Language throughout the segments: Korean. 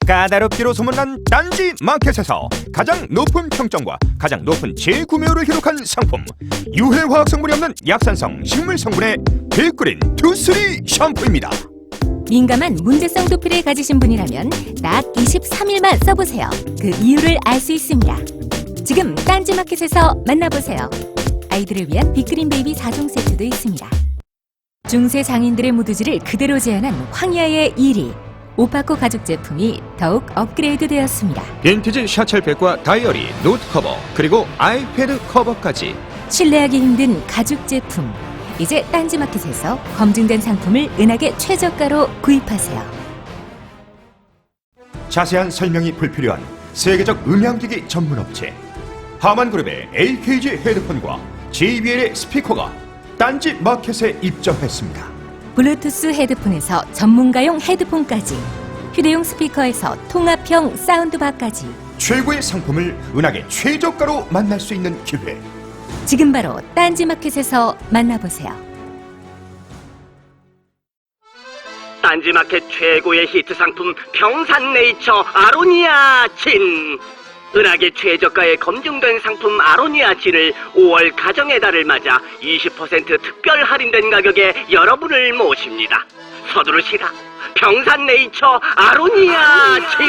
까다롭기로 소문난 딴지 마켓에서 가장 높은 평점과 가장 높은 재구매율을 기록한 상품, 유해화학 성분이 없는 약산성 식물 성분의 빅그린 투쓰리 샴푸입니다. 민감한 문제성 두피를 가지신 분이라면 딱 23일만 써보세요. 그 이유를 알 수 있습니다. 지금 딴지마켓에서 만나보세요. 아이들을 위한 빅그린 베이비 4종 세트도 있습니다. 중세 장인들의 무드지를 그대로 재현한 황야의 1위. 오파코 가죽 제품이 더욱 업그레이드 되었습니다. 빈티지 샤첼백과 다이어리, 노트 커버, 그리고 아이패드 커버까지 신뢰하기 힘든 가죽 제품. 이제 딴지마켓에서 검증된 상품을 은하계 최저가로 구입하세요. 자세한 설명이 불필요한 세계적 음향기기 전문업체 하만그룹의 AKG 헤드폰과 JBL의 스피커가 딴지 마켓에 입점했습니다. 블루투스 헤드폰에서 전문가용 헤드폰까지, 휴대용 스피커에서 통합형 사운드바까지 최고의 상품을 은하계 최저가로 만날 수 있는 기회. 지금 바로 딴지마켓에서 만나보세요. 딴지마켓 최고의 히트 상품 평산네이처 아로니아 진. 은하계 최저가에 검증된 상품 아로니아 진을 5월 가정의 달을 맞아 20% 특별 할인된 가격에 여러분을 모십니다. 서두르시라. 평산네이처 아로니아 진.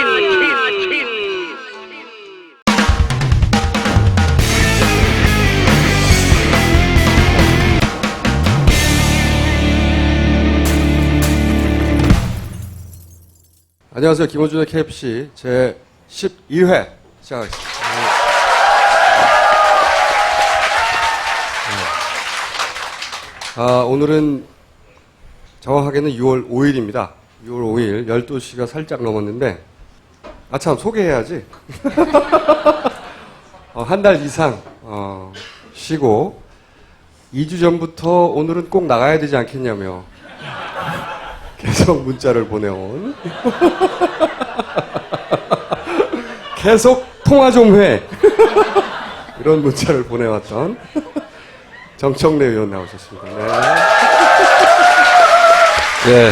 안녕하세요. 김호준의 KFC 제 12회 시작하겠습니다. 오늘은 정확하게는 6월 5일입니다. 6월 5일 12시가 살짝 넘었는데 참 소개해야지. 한 달 이상 쉬고 2주 전부터 오늘은 꼭 나가야 되지 않겠냐며 계속 문자를 보내온 계속 통화 좀 해. 이런 문자를 보내왔던 정청래 의원 나오셨습니다. 네,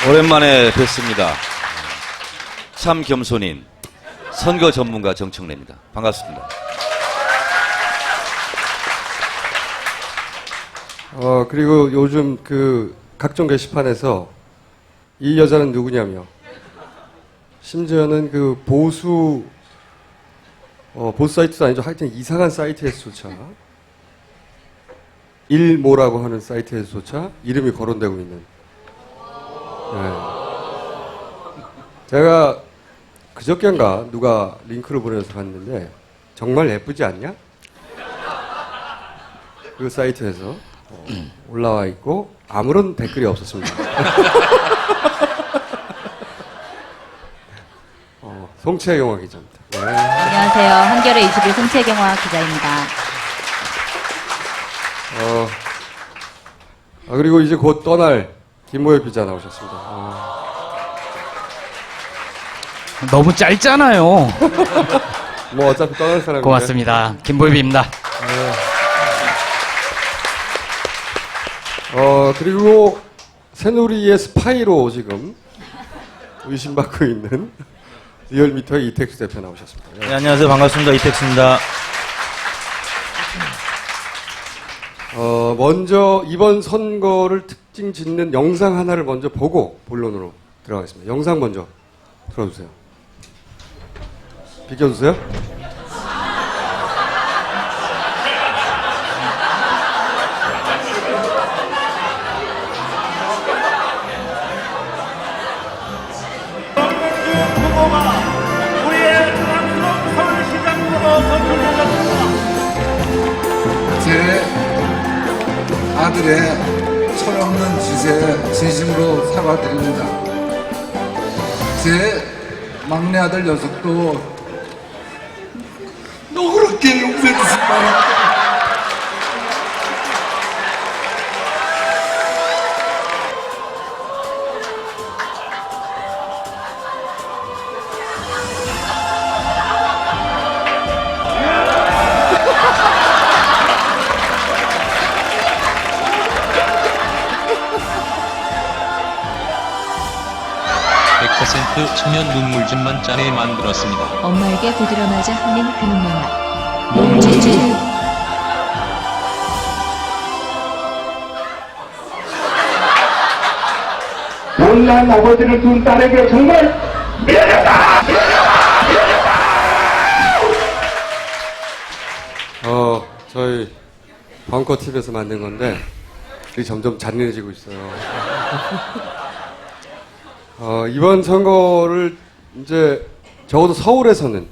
오랜만에 뵙습니다. 참 겸손인 선거 전문가 정청래입니다. 반갑습니다. 그리고 요즘 각종 게시판에서 이 여자는 누구냐며, 심지어는 보수 사이트도 아니죠. 하여튼 이상한 사이트에서조차, 일모라고 하는 사이트에서조차 이름이 거론되고 있는. 네. 제가 그저께인가 누가 링크를 보내서 봤는데 정말 예쁘지 않냐? 그 사이트에서 올라와 있고 아무런 댓글이 없었습니다. 송채경화 기자입니다. 네. 안녕하세요. 한겨레 21 송채경화 기자입니다. 그리고 이제 곧 떠날 김모엽 기자 나오셨습니다. 너무 짧잖아요. 뭐 어차피 떠날 사람인데. 고맙습니다. 김보엽입니다. 네. 그리고 새누리의 스파이로 지금 의심받고 있는 리얼미터의 이택수 대표 나오셨습니다. 네, 안녕하세요. 반갑습니다. 이택수입니다. 먼저 이번 선거를 특징 짓는 영상 하나를 먼저 보고 본론으로 들어가겠습니다. 영상 먼저 틀어주세요. 비켜주세요. 제 아들의 철없는 짓에 진심으로 사과드립니다. 제 막내 아들 녀석도 너그럽게 용서해 주시기 바랍니다. 천연 눈물즙만 짜내 만들었습니다. 엄마에게 부드러마자 흘린 그 눈물 맛. 몸지지. 못난 아버지를 둔 딸에게 정말 저희 벙커 TV에서 만든 건데 이게 점점 잔인해지고 있어요. 이번 선거를 이제 적어도 서울에서는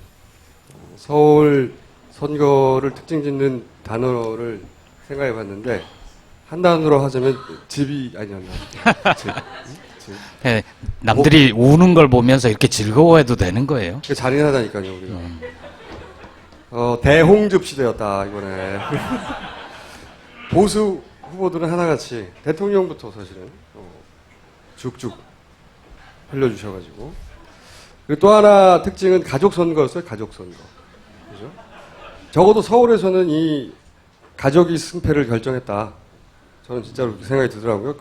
서울 선거를 특징 짓는 단어를 생각해 봤는데 한 단어로 하자면 집이 아니었나? 집. 네, 남들이 우는 걸 보면서 이렇게 즐거워해도 되는 거예요. 그게 잔인하다니까요, 우리가. 대홍즙 시대였다, 이번에. 보수 후보들은 하나같이 대통령부터 사실은 쭉쭉 흘려주셔가지고. 그리고 또 하나 특징은 가족 선거였어요, 가족 선거. 그죠? 적어도 서울에서는 이 가족이 승패를 결정했다. 저는 진짜로 그렇게 생각이 들더라고요.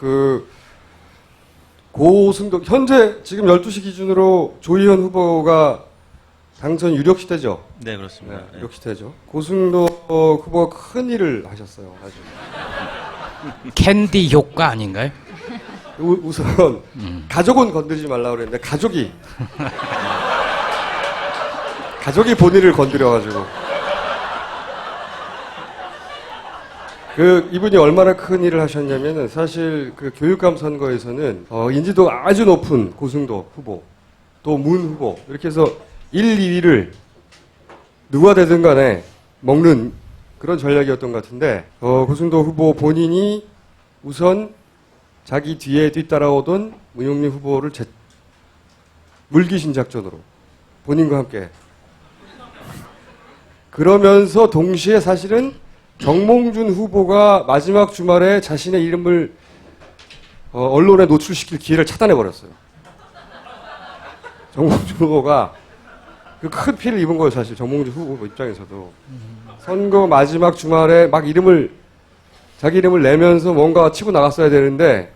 고승도, 현재 지금 12시 기준으로 조희연 후보가 당선 유력 시대죠? 네, 그렇습니다. 네, 유력 시대죠. 고승도 후보가 큰 일을 하셨어요, 아주. 캔디 효과 아닌가요? 우선, 가족은 건드리지 말라고 그랬는데, 가족이 본인을 건드려가지고. 이분이 얼마나 큰 일을 하셨냐면은, 사실 교육감 선거에서는, 인지도가 아주 높은 고승도 후보, 또 문 후보, 이렇게 해서 1, 2위를 누가 되든 간에 먹는 그런 전략이었던 것 같은데, 고승도 후보 본인이 우선 자기 뒤에 뒤따라오던 문용림 후보를 물귀신 작전으로 본인과 함께 그러면서 동시에 사실은 정몽준 후보가 마지막 주말에 자신의 이름을 언론에 노출시킬 기회를 차단해버렸어요. 정몽준 후보가 큰 피해를 입은 거예요, 사실. 정몽준 후보 입장에서도. 선거 마지막 주말에 막 자기 이름을 내면서 뭔가 치고 나갔어야 되는데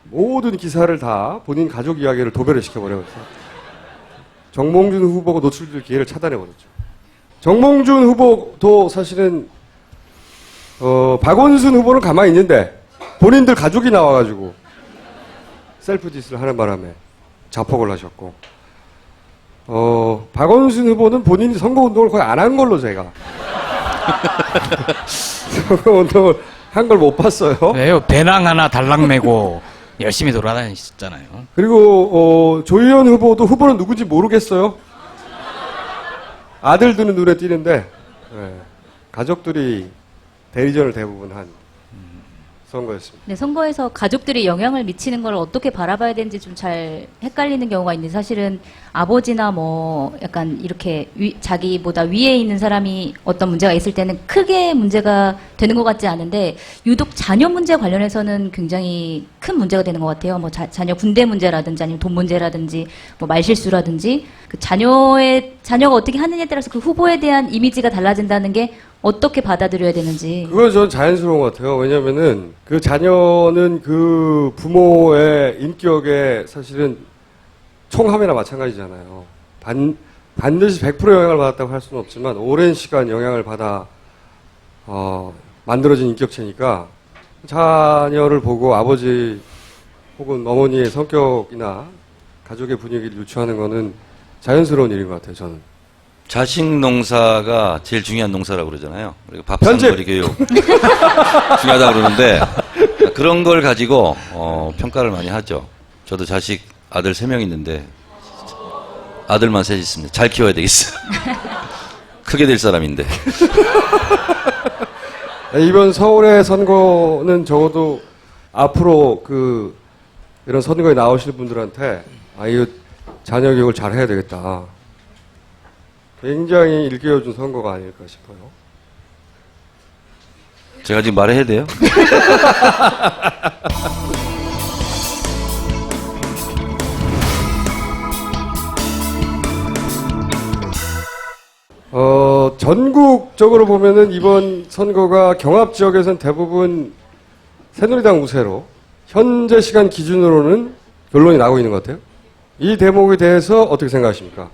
모든 기사를 다 본인 가족 이야기를 도배를 시켜버려서 정몽준 후보가 노출될 기회를 차단해버렸죠. 정몽준 후보도 사실은 박원순 후보는 가만히 있는데 본인들 가족이 나와가지고 셀프 디스를 하는 바람에 자폭을 하셨고 박원순 후보는 본인이 선거운동을 거의 안 한 걸로 제가 선거운동을 한 걸 못 봤어요. 왜요? 배낭 하나 달랑 메고 열심히 돌아다니셨잖아요. 그리고 조희연 후보는 누군지 모르겠어요. 아들들은 눈에 띄는데 가족들이 대리전을 대부분 한 선거였습니다. 네, 선거에서 가족들이 영향을 미치는 걸 어떻게 바라봐야 되는지 좀 잘 헷갈리는 경우가 있는데 사실은 아버지나 뭐 약간 이렇게 자기보다 위에 있는 사람이 어떤 문제가 있을 때는 크게 문제가 되는 것 같지 않은데 유독 자녀 문제 관련해서는 굉장히 큰 문제가 되는 것 같아요. 뭐 자녀 군대 문제라든지 아니면 돈 문제라든지 뭐 말실수라든지 그 자녀가 어떻게 하느냐에 따라서 그 후보에 대한 이미지가 달라진다는 게 어떻게 받아들여야 되는지. 그건 전 자연스러운 것 같아요. 왜냐면은 그 자녀는 그 부모의 인격에 사실은 총합이나 마찬가지잖아요. 반드시 100% 영향을 받았다고 할 수는 없지만 오랜 시간 영향을 받아 만들어진 인격체니까 자녀를 보고 아버지 혹은 어머니의 성격이나 가족의 분위기를 유추하는 거는 자연스러운 일인 것 같아요, 저는. 자식 농사가 제일 중요한 농사라고 그러잖아요. 그리고 편집! 밥상거리 교육 중요하다고 그러는데 그런 걸 가지고 평가를 많이 하죠. 저도 자식 아들 3명 있는데 아들만 셋 있습니다. 잘 키워야 되겠어요. 크게 될 사람인데. 이번 서울의 선거는 적어도 앞으로 이런 선거에 나오실 분들한테 이거 자녀 교육을 잘 해야 되겠다. 굉장히 일깨워준 선거가 아닐까 싶어요. 제가 지금 말해야 돼요? 전국적으로 보면은 이번 선거가 경합 지역에서는 대부분 새누리당 우세로 현재 시간 기준으로는 결론이 나고 있는 것 같아요. 이 대목에 대해서 어떻게 생각하십니까?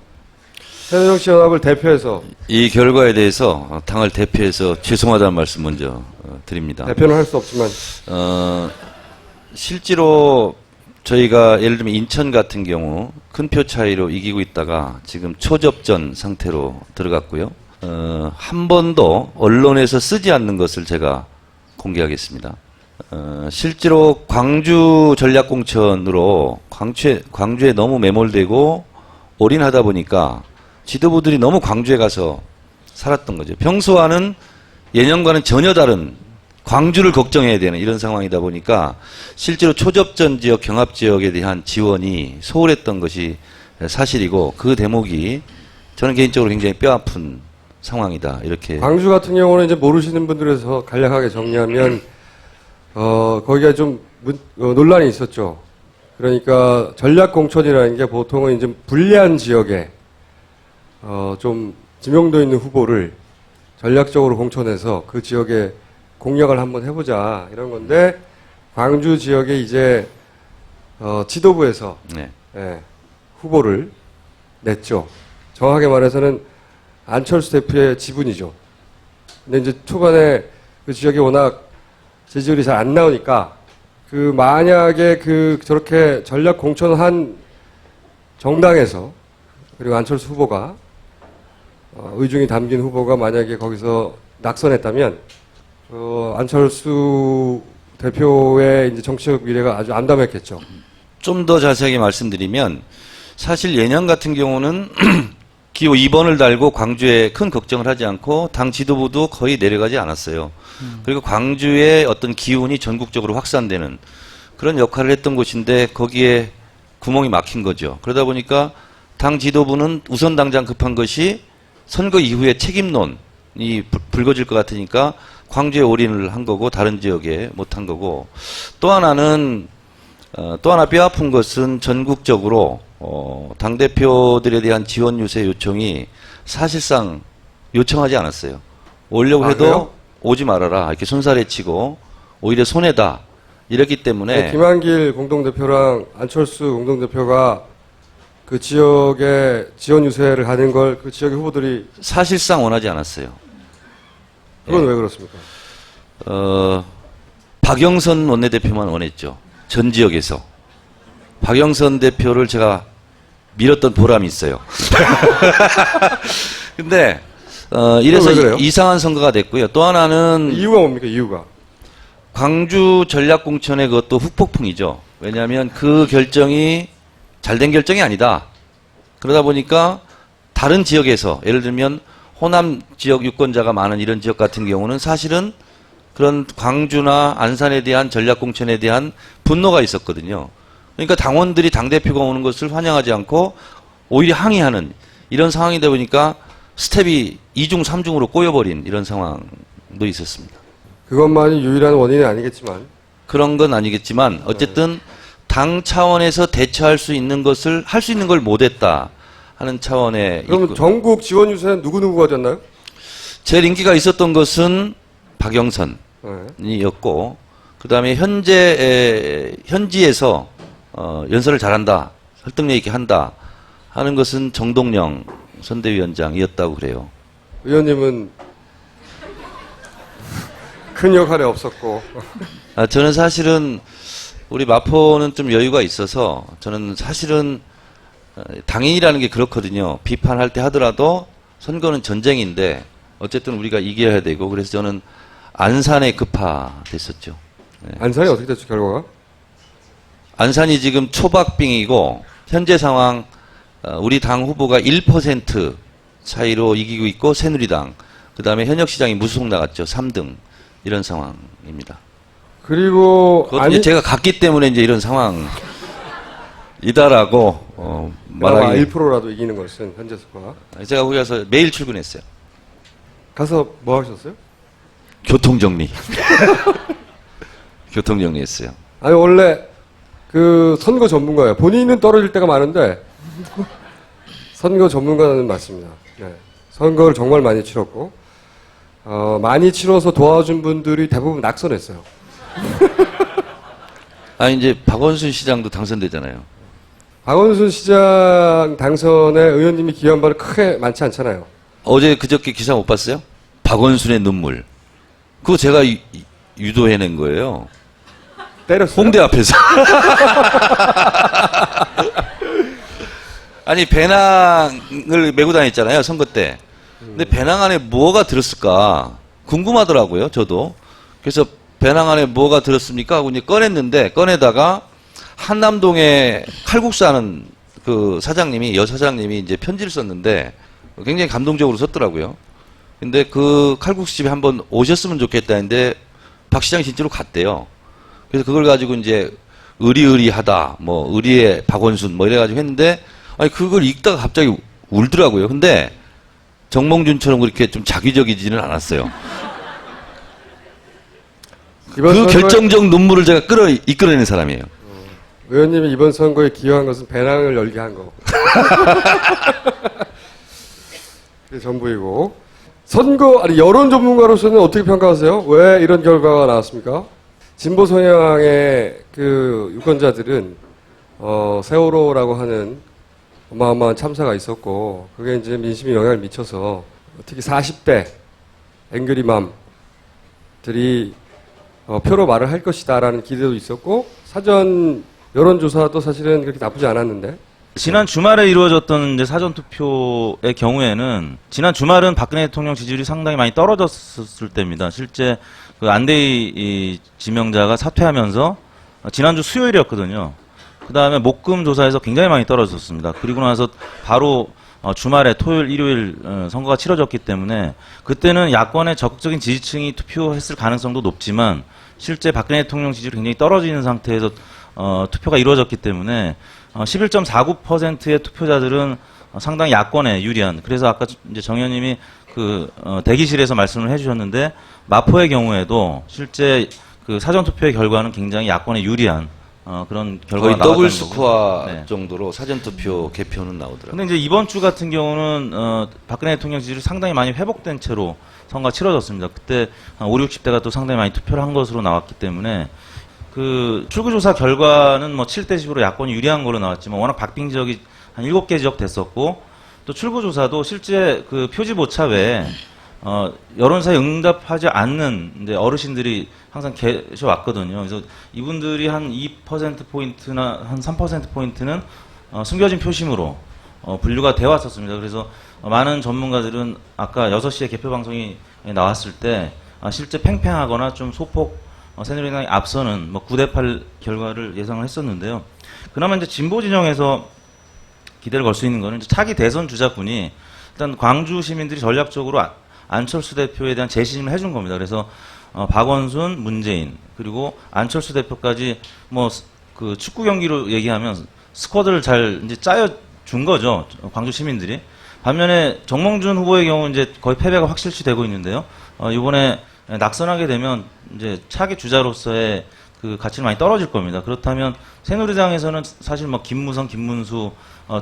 새정치연합을 대표해서 이 결과에 대해서 당을 대표해서 죄송하다는 말씀 먼저 드립니다. 대표는 할 수 없지만 실제로 저희가 예를 들면 인천 같은 경우 큰 표 차이로 이기고 있다가 지금 초접전 상태로 들어갔고요. 한 번도 언론에서 쓰지 않는 것을 제가 공개하겠습니다. 실제로 광주 전략공천으로 광주에 너무 매몰되고 올인하다 보니까 지도부들이 너무 광주에 가서 살았던 거죠. 평소와는 예년과는 전혀 다른 광주를 걱정해야 되는 이런 상황이다 보니까 실제로 초접전 지역, 경합 지역에 대한 지원이 소홀했던 것이 사실이고 그 대목이 저는 개인적으로 굉장히 뼈아픈 상황이다. 이렇게. 광주 같은 경우는 이제 모르시는 분들에서 간략하게 정리하면 거기가 좀 논란이 있었죠. 그러니까 전략 공천이라는 게 보통은 이제 불리한 지역에 좀 지명도 있는 후보를 전략적으로 공천해서 그 지역에 공략을 한번 해보자 이런 건데 광주 지역에 이제 지도부에서 네. 예, 후보를 냈죠. 정확하게 말해서는 안철수 대표의 지분이죠. 근데 이제 초반에 그 지역이 워낙 지지율이 잘 안 나오니까 그 만약에 저렇게 전략 공천한 정당에서 그리고 안철수 후보가 의중이 담긴 후보가 만약에 거기서 낙선했다면 안철수 대표의 이제 정치적 미래가 아주 암담했겠죠. 좀 더 자세하게 말씀드리면 사실 예년 같은 경우는 기호 2번을 달고 광주에 큰 걱정을 하지 않고 당 지도부도 거의 내려가지 않았어요. 그리고 광주의 어떤 기운이 전국적으로 확산되는 그런 역할을 했던 곳인데 거기에 구멍이 막힌 거죠. 그러다 보니까 당 지도부는 우선 당장 급한 것이 선거 이후에 책임론이 불거질 것 같으니까 광주에 올인을 한 거고 다른 지역에 못한 거고 또 하나는 또 하나 뼈아픈 것은 전국적으로 당대표들에 대한 지원 유세 요청이 사실상 요청하지 않았어요. 오려고 해도 그래요? 오지 말아라 이렇게 손살에 치고 오히려 손해다 이랬기 때문에 김한길 공동대표랑 안철수 공동대표가 그 지역에 지원 유세를 하는 걸 그 지역의 후보들이 사실상 원하지 않았어요. 그건 왜 그렇습니까? 박영선 원내대표만 원했죠. 전 지역에서. 박영선 대표를 제가 밀었던 보람이 있어요. 근데, 이래서 왜 그래요? 이상한 선거가 됐고요. 또 하나는 이유가 뭡니까, 이유가? 광주 전략공천의 그것도 후폭풍이죠. 왜냐하면 그 결정이 잘된 결정이 아니다. 그러다 보니까 다른 지역에서, 예를 들면 호남 지역 유권자가 많은 이런 지역 같은 경우는 사실은 그런 광주나 안산에 대한 전략공천에 대한 분노가 있었거든요. 그러니까 당원들이 당대표가 오는 것을 환영하지 않고 오히려 항의하는 이런 상황이다 보니까 스텝이 2중, 3중으로 꼬여버린 이런 상황도 있었습니다. 그것만이 유일한 원인은 아니겠지만. 그런 건 아니겠지만 어쨌든 당 차원에서 대처할 수 있는 것을 할 수 있는 걸 못했다 하는 차원에 그럼 있고. 전국 지원 유세는 누구누구가 됐나요? 제일 인기가 있었던 것은 박영선이었고 그 다음에 현지에서 연설을 잘한다, 설득력 있게 한다 하는 것은 정동영 선대위원장이었다고 그래요. 의원님은 큰 역할이 없었고. 저는 사실은 우리 마포는 좀 여유가 있어서 저는 사실은 당인이라는 게 그렇거든요. 비판할 때 하더라도 선거는 전쟁인데 어쨌든 우리가 이겨야 되고 그래서 저는 안산에 급파됐었죠. 네. 안산이 어떻게 됐죠, 결과가? 안산이 지금 초박빙이고 현재 상황 우리 당 후보가 1% 차이로 이기고 있고 새누리당 그다음에 현역시장이 무소속 나갔죠. 3등 이런 상황입니다. 그리고 제가 갔기 때문에 이제 이런 상황이다라고 말하기 1%라도 이기는 것은 현재 스코어. 제가 거기 가서 매일 출근했어요. 가서 뭐 하셨어요? 교통정리. 교통정리했어요. 아니 원래 그 선거 전문가예요. 본인은 떨어질 때가 많은데 선거 전문가는 맞습니다. 네. 선거를 정말 많이 치렀고 많이 치러서 도와준 분들이 대부분 낙선했어요. 이제 박원순 시장도 당선되잖아요. 박원순 시장 당선에 의원님이 기여한 바는 크게 많지 않잖아요. 어제 그저께 기사 못 봤어요? 박원순의 눈물. 그거 제가 유도해낸 거예요. 때렸어요. 홍대 앞에서. 아니, 배낭을 메고 다녔잖아요, 선거 때. 근데 배낭 안에 뭐가 들었을까 궁금하더라고요, 저도. 그래서 배낭 안에 뭐가 들었습니까? 하고 이제 꺼내다가 한남동에 칼국수 하는 그 사장님이, 여사장님이 이제 편지를 썼는데 굉장히 감동적으로 썼더라고요. 근데 그 칼국수집에 한번 오셨으면 좋겠다는데 박 시장이 진짜로 갔대요. 그래서 그걸 가지고 이제 의리의리하다, 뭐 의리의 박원순 뭐 이래가지고 했는데, 아니 그걸 읽다가 갑자기 울더라고요. 근데 정몽준처럼 그렇게 좀 자기적이지는 않았어요. 그 결정적 눈물을 제가 이끌어내는 사람이에요. 의원님이 이번 선거에 기여한 것은 배낭을 열게 한 거. 그게 전부이고. 여론 전문가로서는 어떻게 평가하세요? 왜 이런 결과가 나왔습니까? 진보 성향의 그 유권자들은, 세월호라고 하는 어마어마한 참사가 있었고, 그게 이제 민심에 영향을 미쳐서, 특히 40대 앵그리맘들이 표로 말을 할 것이다라는 기대도 있었고, 사전 여론조사도 사실은 그렇게 나쁘지 않았는데. 지난 주말에 이루어졌던 이제 사전투표의 경우에는, 지난 주말은 박근혜 대통령 지지율이 상당히 많이 떨어졌을 때입니다. 실제 그 안대희 지명자가 사퇴하면서 지난주 수요일이었거든요. 그 다음에 목금 조사에서 굉장히 많이 떨어졌습니다. 그리고 나서 바로 주말에 토요일, 일요일 선거가 치러졌기 때문에 그때는 야권의 적극적인 지지층이 투표했을 가능성도 높지만 실제 박근혜 대통령 지지율이 굉장히 떨어지는 상태에서 투표가 이루어졌기 때문에 11.49%의 투표자들은 상당히 야권에 유리한, 그래서 아까 이제 정 의원님이 대기실에서 말씀을 해주셨는데 마포의 경우에도 실제 그 사전투표의 결과는 굉장히 야권에 유리한 그런 결과가 거의 나왔다는 더블 거고. 스코어 네. 정도로 사전투표 개표는 나오더라고요. 근데 이제 이번 주 같은 경우는 박근혜 대통령 지지율이 상당히 많이 회복된 채로 선거가 치러졌습니다. 그때 한 5, 60대가 또 상당히 많이 투표를 한 것으로 나왔기 때문에 그 출구조사 결과는 뭐 7대 10으로 야권이 유리한 걸로 나왔지만 워낙 박빙 지역이 한 7개 지역 됐었고, 또 출구조사도 실제 그 표지 오차 외에 여론사에 응답하지 않는 이제 어르신들이 항상 계셔왔거든요. 그래서 이분들이 한 2%포인트나 한 3%포인트는 숨겨진 표심으로 분류가 되어 왔었습니다. 그래서 많은 전문가들은 아까 6시에 개표 방송이 나왔을 때 실제 팽팽하거나 좀 소폭 새누리당이 앞서는 뭐 9대8 결과를 예상을 했었는데요. 그나마 이제 진보 진영에서 기대를 걸 수 있는 거는 이제 차기 대선 주자군이 일단 광주 시민들이 전략적으로 안철수 대표에 대한 재심을 해준 겁니다. 그래서 박원순, 문재인 그리고 안철수 대표까지 뭐 그 축구 경기로 얘기하면 스쿼드를 잘 이제 짜여 준 거죠. 광주 시민들이. 반면에 정몽준 후보의 경우 이제 거의 패배가 확실시 되고 있는데요. 이번에 낙선하게 되면 이제 차기 주자로서의 그 가치는 많이 떨어질 겁니다. 그렇다면 새누리당에서는 사실 뭐 김무성, 김문수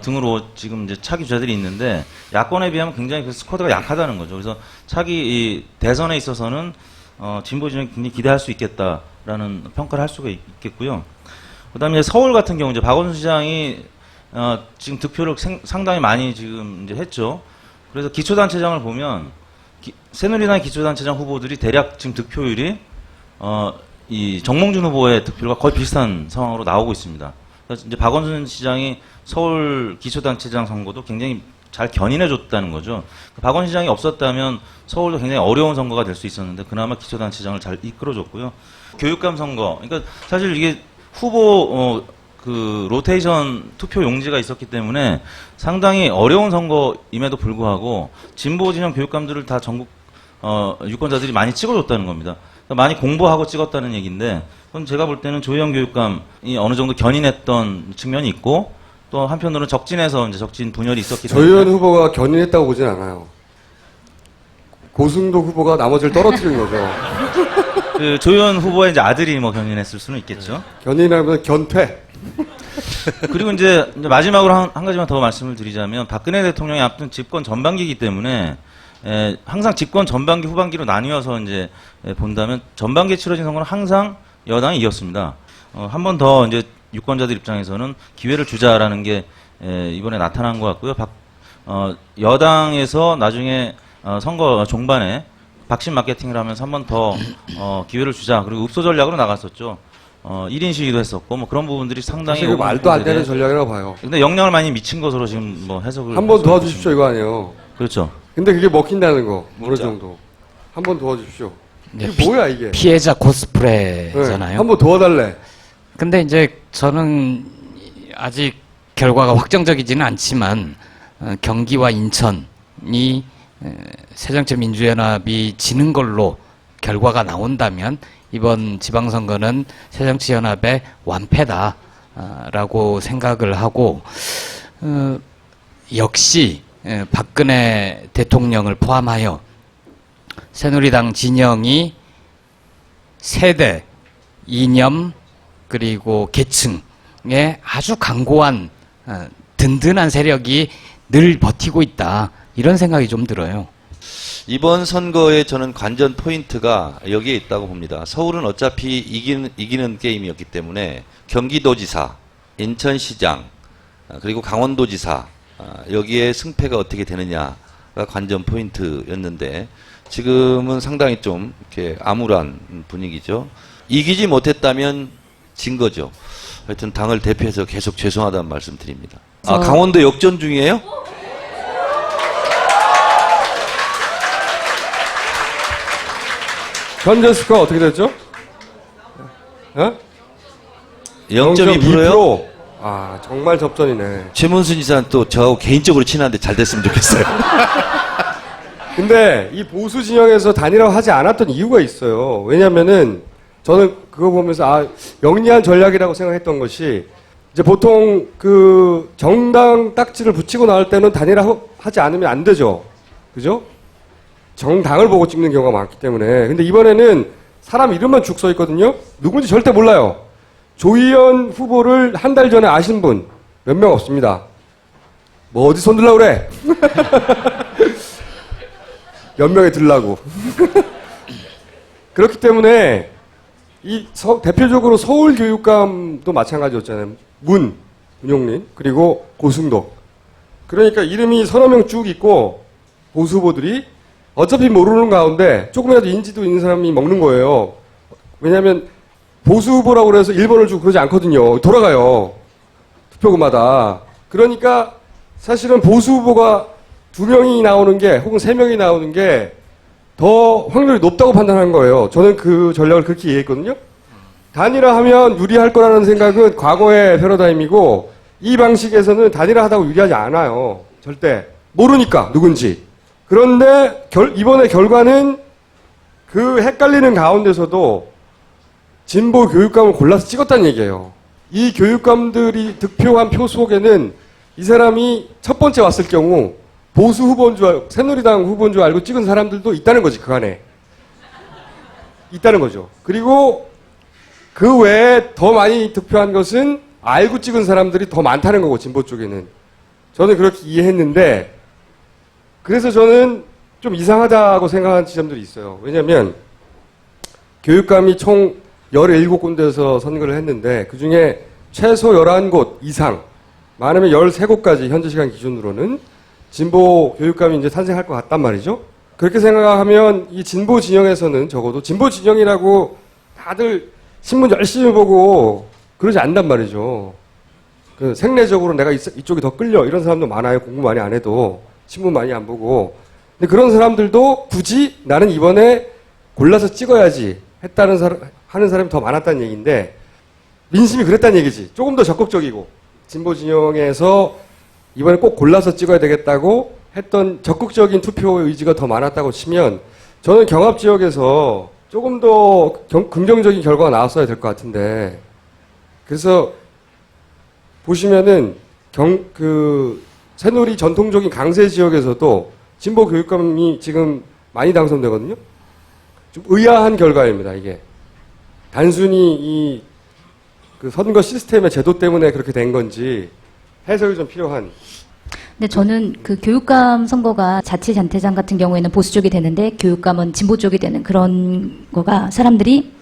등으로 지금 이제 차기 주자들이 있는데 야권에 비하면 굉장히 그 스쿼드가 약하다는 거죠. 그래서 차기 이 대선에 있어서는 진보 진영이 굉장히 기대할 수 있겠다라는 평가를 할 수가 있겠고요. 그다음에 서울 같은 경우 이제 박원순 시장이 지금 득표를 상당히 많이 지금 이제 했죠. 그래서 기초단체장을 보면 새누리당 기초단체장 후보들이 대략 지금 득표율이 이 정몽준 후보의 득표율과 거의 비슷한 상황으로 나오고 있습니다. 그래서 이제 박원순 시장이 서울 기초단체장 선거도 굉장히 잘 견인해줬다는 거죠. 박원순 시장이 없었다면 서울도 굉장히 어려운 선거가 될 수 있었는데 그나마 기초단체장을 잘 이끌어줬고요. 교육감 선거, 그러니까 사실 이게 후보 그 로테이션 투표 용지가 있었기 때문에 상당히 어려운 선거임에도 불구하고 진보 진영 교육감들을 다 전국 유권자들이 많이 찍어줬다는 겁니다. 그러니까 많이 공부하고 찍었다는 얘기인데, 그건 제가 볼 때는 조희영 교육감이 어느 정도 견인했던 측면이 있고, 또 한편으로는 적진에서 이제 적진 분열이 있었기 때문에 조희연 후보가 견인했다고 보진 않아요. 고승도 후보가 나머지를 떨어뜨린 거죠. 그 조희연 후보의 이제 아들이 뭐 견인했을 수는 있겠죠. 견인하면 견퇴. 그리고 이제 마지막으로 한 가지만 더 말씀을 드리자면 박근혜 대통령이 앞둔 집권 전반기이기 때문에 항상 집권 전반기 후반기로 나뉘어서 이제 본다면 전반기에 치러진 선거는 항상 여당이 이겼습니다. 한 번 더 이제 유권자들 입장에서는 기회를 주자라는 게 이번에 나타난 것 같고요. 여당에서 나중에 선거 종반에 박심 마케팅을 하면서 한 번 더 기회를 주자. 그리고 읍소 전략으로 나갔었죠. 1인 시위도 했었고 뭐 그런 부분들이 상당히 사실 그 말도 안 되는 전략이라고 봐요. 근데 영향을 많이 미친 것으로 지금 뭐 해석을 한 번 도와주십시오 이거 아니에요. 그렇죠. 근데 그게 먹힌다는 거 어느 정도. 한 번 도와주십시오. 이게 뭐야 이게? 피해자 코스프레잖아요. 한 번 도와달래. 근데 이제 저는 아직 결과가 확정적이지는 않지만 경기와 인천이 새정치민주연합이 지는 걸로 결과가 나온다면 이번 지방선거는 새정치연합의 완패다라고 생각을 하고 역시 박근혜 대통령을 포함하여 새누리당 진영이 세대, 이념 그리고 계층의 아주 강고한 든든한 세력이 늘 버티고 있다 이런 생각이 좀 들어요. 이번 선거에 저는 관전 포인트가 여기에 있다고 봅니다. 서울은 어차피 이기는 게임이었기 때문에 경기도지사, 인천시장, 그리고 강원도지사 여기에 승패가 어떻게 되느냐가 관전 포인트였는데 지금은 상당히 좀 이렇게 암울한 분위기죠. 이기지 못했다면 진 거죠. 하여튼 당을 대표해서 계속 죄송하다는 말씀 드립니다. 강원도 역전 중이에요? 현재 스코어 어떻게 됐죠? 0.2%요? 아, 정말 접전이네. 최문순 지사는 또 저하고 개인적으로 친한데 잘 됐으면 좋겠어요. 근데 이 보수 진영에서 단일화하지 않았던 이유가 있어요. 왜냐면은 저는 그거 보면서 영리한 전략이라고 생각했던 것이 이제 보통 그 정당 딱지를 붙이고 나올 때는 단일화하지 않으면 안 되죠. 그죠? 정당을 보고 찍는 경우가 많기 때문에. 근데 이번에는 사람 이름만 쭉 써 있거든요. 누군지 절대 몰라요. 조희연 후보를 한 달 전에 아신 분 몇 명 없습니다. 뭐 어디 손 들라고 그래? 몇 명에 들라고. 그렇기 때문에 대표적으로 서울교육감도 마찬가지였잖아요. 문용린 그리고 고승도. 그러니까 이름이 서너 명 쭉 있고 보수 후보들이 어차피 모르는 가운데 조금이라도 인지도 있는 사람이 먹는 거예요. 왜냐하면 보수 후보라고 해서 1번을 주고 그러지 않거든요. 돌아가요. 투표구마다. 그러니까 사실은 보수 후보가 2명이 나오는 게 혹은 3명이 나오는 게 더 확률이 높다고 판단한 거예요. 저는 그 전략을 그렇게 이해했거든요. 단일화하면 유리할 거라는 생각은 과거의 패러다임이고 이 방식에서는 단일화하다고 유리하지 않아요. 절대. 모르니까 누군지. 그런데 이번에 결과는 그 헷갈리는 가운데서도 진보 교육감을 골라서 찍었다는 얘기예요. 이 교육감들이 득표한 표 속에는 이 사람이 첫 번째 왔을 경우 보수 후보인 줄 알고 새누리당 후보인 줄 알고 찍은 사람들도 있다는 거지 그 안에. 있다는 거죠. 그리고 그 외에 더 많이 득표한 것은 알고 찍은 사람들이 더 많다는 거고 진보 쪽에는. 저는 그렇게 이해했는데 그래서 저는 좀 이상하다고 생각하는 지점들이 있어요. 왜냐하면 교육감이 총 17군데에서 선거를 했는데 그중에 최소 11곳 이상 많으면 13곳까지 현재 시간 기준으로는 진보 교육감이 이제 탄생할 것 같단 말이죠. 그렇게 생각하면 이 진보 진영에서는 적어도 진보 진영이라고 다들 신문 열심히 보고 그러지 않단 말이죠. 그 생리적으로 내가 이쪽이 더 끌려 이런 사람도 많아요. 공부 많이 안 해도 신문 많이 안 보고. 근데 그런 사람들도 굳이 나는 이번에 골라서 찍어야지 하는 사람이 더 많았다는 얘기인데 민심이 그랬다는 얘기지. 조금 더 적극적이고 진보 진영에서 이번에 꼭 골라서 찍어야 되겠다고 했던 적극적인 투표 의지가 더 많았다고 치면 저는 경합 지역에서 조금 더 긍정적인 결과가 나왔어야 될 것 같은데 그래서 보시면은 새누리 전통적인 강세 지역에서도 진보 교육감이 지금 많이 당선되거든요. 좀 의아한 결과입니다, 이게. 단순히 그 선거 시스템의 제도 때문에 그렇게 된 건지 해석이 좀 필요한. 근데 저는 그 교육감 선거가 자치단체장 같은 경우에는 보수 쪽이 되는데 교육감은 진보 쪽이 되는 그런 거가 사람들이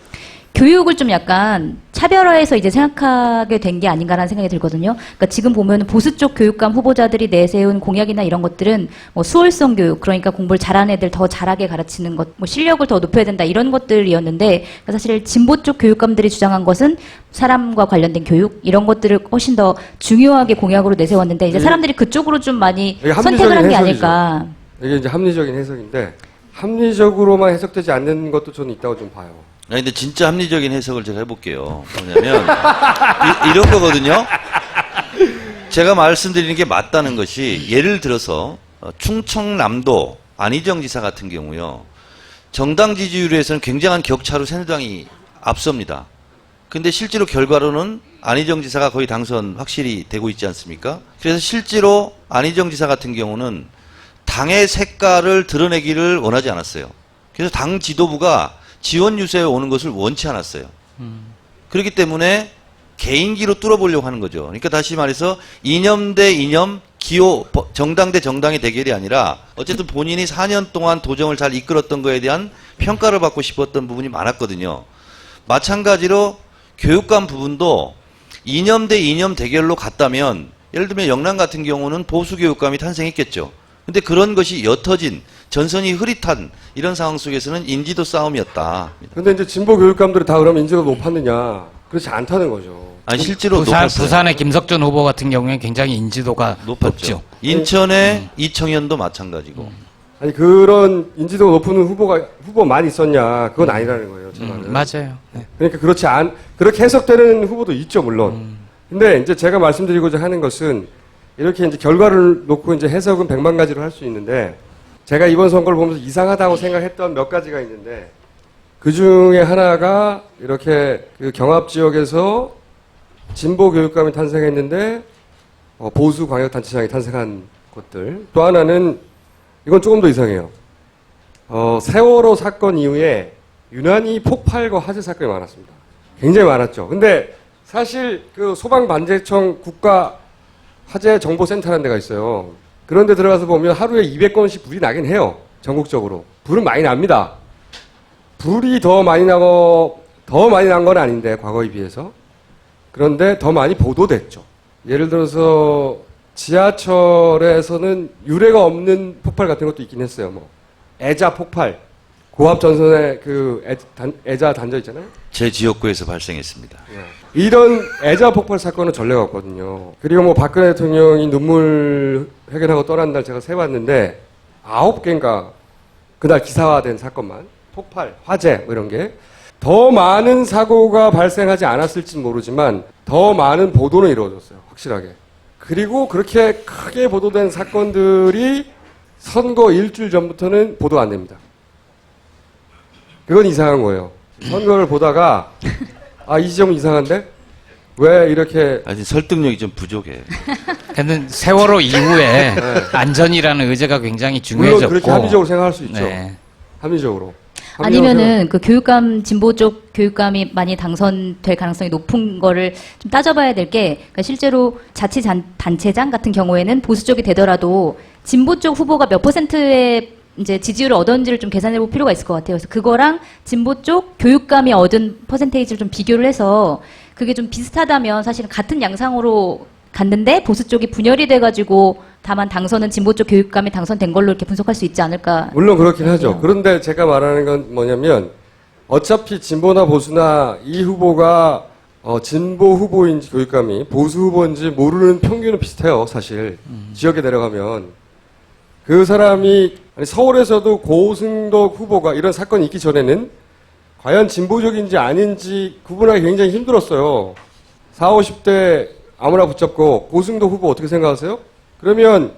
교육을 좀 약간 차별화해서 이제 생각하게 된 게 아닌가라는 생각이 들거든요. 그러니까 지금 보면 보수 쪽 교육감 후보자들이 내세운 공약이나 이런 것들은 뭐 수월성 교육, 그러니까 공부를 잘하는 애들 더 잘하게 가르치는 것, 뭐 실력을 더 높여야 된다 이런 것들이었는데 그러니까 사실 진보 쪽 교육감들이 주장한 것은 사람과 관련된 교육 이런 것들을 훨씬 더 중요하게 공약으로 내세웠는데 이제 사람들이 그쪽으로 좀 많이 이게 선택을 한 게 합리적인 아닐까. 이게 이제 합리적인 해석인데 합리적으로만 해석되지 않는 것도 저는 있다고 좀 봐요. 아니, 근데 진짜 합리적인 해석을 제가 해볼게요. 뭐냐면, 이런 거거든요. 제가 말씀드리는 게 맞다는 것이, 예를 들어서, 충청남도 안희정 지사 같은 경우요. 정당 지지율에서는 굉장한 격차로 새누리당이 앞섭니다. 근데 실제로 결과로는 안희정 지사가 거의 당선 확실히 되고 있지 않습니까? 그래서 실제로 안희정 지사 같은 경우는 당의 색깔을 드러내기를 원하지 않았어요. 그래서 당 지도부가 지원 유세에 오는 것을 원치 않았어요. 그렇기 때문에 개인기로 뚫어보려고 하는 거죠. 그러니까 다시 말해서 이념 대 이념, 기호, 정당 대 정당의 대결이 아니라 어쨌든 본인이 4년 동안 도정을 잘 이끌었던 거에 대한 평가를 받고 싶었던 부분이 많았거든요. 마찬가지로 교육감 부분도 이념 대 이념 대결로 갔다면 예를 들면 영남 같은 경우는 보수 교육감이 탄생했겠죠. 근데 그런 것이 옅어진 전선이 흐릿한 이런 상황 속에서는 인지도 싸움이었다. 근데 이제 진보 교육감들이 다 그러면 인지도가 높았느냐? 그렇지 않다는 거죠. 아니 실제로 높았어요. 부산의 김석준 후보 같은 경우에는 굉장히 인지도가 높았죠. 높죠. 인천의 이청현도 마찬가지고. 아니 그런 인지도가 높은 후보만 있었냐? 그건 아니라는 거예요. 제 말은. 맞아요. 네. 그러니까 그렇게 해석되는 후보도 있죠, 물론. 근데 이제 제가 말씀드리고자 하는 것은 이렇게 이제 결과를 놓고 이제 해석은 100만 가지로 할 수 있는데 제가 이번 선거를 보면서 이상하다고 생각했던 몇 가지가 있는데 그 중에 하나가 이렇게 그 경합 지역에서 진보 교육감이 탄생했는데 보수 광역단체장이 탄생한 것들. 또 하나는 이건 조금 더 이상해요. 세월호 사건 이후에 유난히 폭발과 화재 사건이 많았습니다. 굉장히 많았죠. 근데 사실 그 소방반대청 국가 화재 정보센터라는 데가 있어요. 그런데 들어가서 보면 하루에 200건씩 불이 나긴 해요. 전국적으로. 불은 많이 납니다. 불이 더 많이 난 건 아닌데 과거에 비해서. 그런데 더 많이 보도됐죠. 예를 들어서 지하철에서는 유례가 없는 폭발 같은 것도 있긴 했어요. 뭐 애자 폭발, 고압 전선에 그 애자 단자 있잖아요. 제 지역구에서 발생했습니다. 이런 애자 폭발 사건은 전례가 없거든요. 그리고 뭐 박근혜 대통령이 눈물 회견하고 떠난 날 제가 세봤는데 9개인가 그날 기사화된 사건만 폭발, 화재 뭐 이런 게 더 많은 사고가 발생하지 않았을진 모르지만 더 많은 보도는 이루어졌어요. 확실하게. 그리고 그렇게 크게 보도된 사건들이 선거 일주일 전부터는 보도 안 됩니다. 그건 이상한 거예요. 선거를 보다가 이 지점은 이상한데? 왜 이렇게 아니 설득력이 좀 부족해. 근데 세월호 이후에 안전이라는 의제가 굉장히 중요해졌고 물론 그렇게 합리적으로 생각할 수 있죠. 네. 합리적으로. 아니면은 그 교육감 진보 쪽 교육감이 많이 당선될 가능성이 높은 거를 좀 따져봐야 될 게 그러니까 실제로 자치단체장 같은 경우에는 보수 쪽이 되더라도 진보 쪽 후보가 몇 %의 이제 지지율을 얻었는지를 좀 계산해 볼 필요가 있을 것 같아요. 그래서 그거랑 진보 쪽 교육감이 얻은 퍼센테이지를 좀 비교를 해서 그게 좀 비슷하다면 사실은 같은 양상으로 갔는데 보수 쪽이 분열이 돼가지고 다만 당선은 진보 쪽 교육감이 당선된 걸로 이렇게 분석할 수 있지 않을까. 물론 그렇긴 하죠. 그런데 제가 말하는 건 뭐냐면 어차피 진보나 보수나 이 후보가 진보 후보인지 교육감이 보수 후보인지 모르는 평균은 비슷해요. 사실 지역에 내려가면 그 사람이 서울에서도 고승덕 후보가 이런 사건이 있기 전에는 과연 진보적인지 아닌지 구분하기 굉장히 힘들었어요. 40, 50대 아무나 붙잡고 고승덕 후보 어떻게 생각하세요? 그러면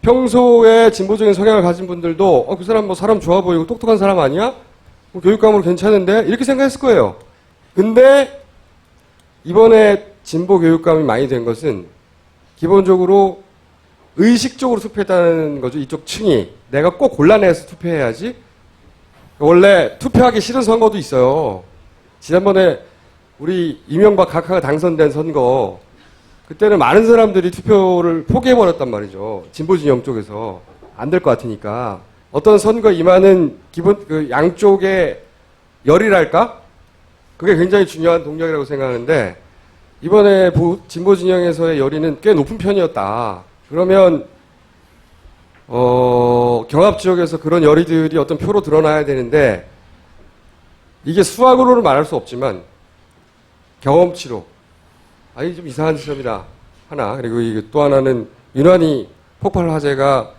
평소에 진보적인 성향을 가진 분들도 그 사람 뭐 사람 좋아 보이고 똑똑한 사람 아니야? 뭐 교육감으로 괜찮은데? 이렇게 생각했을 거예요. 근데 이번에 진보 교육감이 많이 된 것은 기본적으로 의식적으로 투표했다는 거죠. 이쪽 층이. 내가 꼭 골라내서 투표해야지. 원래 투표하기 싫은 선거도 있어요. 지난번에 우리 이명박 각하가 당선된 선거 그때는 많은 사람들이 투표를 포기해버렸단 말이죠. 진보 진영 쪽에서. 안 될 것 같으니까. 어떤 선거 임하는 기본, 양쪽의 열이랄까? 그게 굉장히 중요한 동력이라고 생각하는데 이번에 진보 진영에서의 열의는 꽤 높은 편이었다. 그러면 경합 지역에서 그런 열의들이 어떤 표로 드러나야 되는데 이게 수학으로는 말할 수 없지만 경험치로 아니 좀 이상한 지점이다 하나. 그리고 또 하나는 유난히 폭발 화재가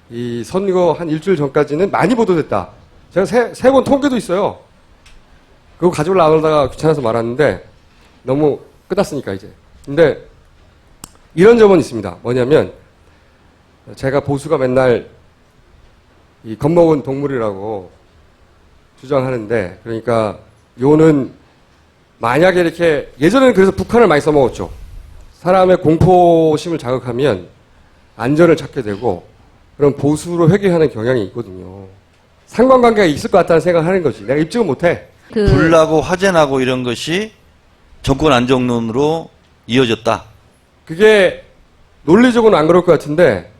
이 선거 한 일주일 전까지는 많이 보도됐다. 제가 세 번 통계도 있어요. 그거 가지고 나오다가 귀찮아서 말았는데 너무 끝났으니까 이제. 근데 이런 점은 있습니다. 뭐냐면 제가 보수가 맨날 이 겁먹은 동물이라고 주장하는데 그러니까 요는 만약에 이렇게 예전에는 그래서 북한을 많이 써먹었죠. 사람의 공포심을 자극하면 안전을 찾게 되고 그런 보수로 회귀하는 경향이 있거든요. 상관관계가 있을 것 같다는 생각을 하는 거지. 내가 입증은 못해. 불 나고 화재 나고 이런 것이 정권 안정론으로 이어졌다. 그게 논리적으로는 안 그럴 것 같은데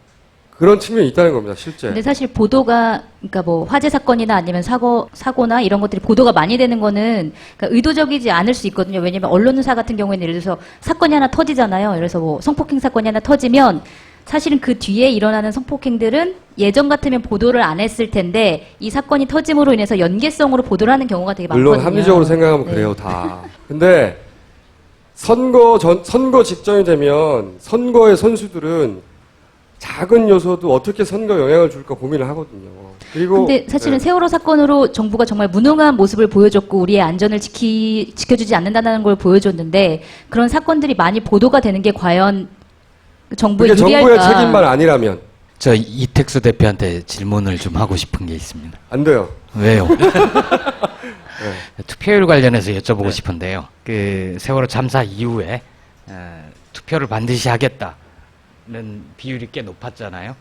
그런 측면이 있다는 겁니다, 실제. 근데 사실 보도가, 그러니까 뭐 화재 사건이나 아니면 사고나 이런 것들이 보도가 많이 되는 거는 그러니까 의도적이지 않을 수 있거든요. 왜냐면 언론사 같은 경우에는 예를 들어서 사건이 하나 터지잖아요. 그래서 뭐 성폭행 사건이 하나 터지면 사실은 그 뒤에 일어나는 성폭행들은 예전 같으면 보도를 안 했을 텐데 이 사건이 터짐으로 인해서 연계성으로 보도를 하는 경우가 되게 많거든요. 물론 합리적으로 생각하면 그래요, 다. 근데 선거 직전이 되면 선거의 선수들은 작은 요소도 어떻게 선거 영향을 줄까 고민을 하거든요. 그리고 근데 사실은 세월호 사건으로 정부가 정말 무능한 모습을 보여줬고 우리의 안전을 지켜주지 않는다는 걸 보여줬는데 그런 사건들이 많이 보도가 되는 게 과연 정부의 그게 유리할까? 정부의 책임만 아니라면 저 이택수 대표한테 질문을 좀 하고 싶은 게 있습니다. 안 돼요. 왜요? 투표율 관련해서 여쭤보고 싶은데요. 그 세월호 참사 이후에 투표를 반드시 하겠다는 비율이 꽤 높았잖아요.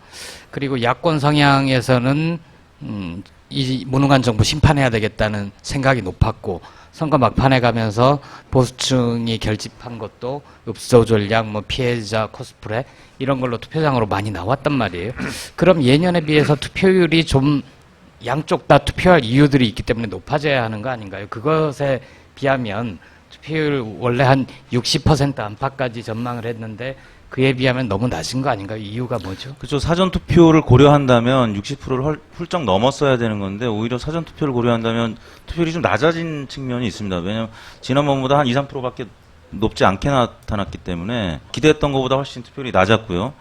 그리고 야권 성향에서는 이 무능한 정부 심판해야 되겠다는 생각이 높았고 선거 막판에 가면서 보수층이 결집한 것도 읍소 전략, 뭐 피해자 코스프레 이런 걸로 투표장으로 많이 나왔단 말이에요. 그럼 예년에 비해서 투표율이 좀 양쪽 다 투표할 이유들이 있기 때문에 높아져야 하는 거 아닌가요? 그것에 비하면 투표율 원래 한 60% 안팎까지 전망을 했는데 그에 비하면 너무 낮은 거 아닌가요? 이유가 뭐죠? 그렇죠. 사전 투표를 고려한다면 60%를 훌쩍 넘었어야 되는 건데 오히려 사전 투표를 고려한다면 투표율이 좀 낮아진 측면이 있습니다. 왜냐하면 지난번보다 한 2, 3%밖에 높지 않게 나타났기 때문에 기대했던 것보다 훨씬 투표율이 낮았고요.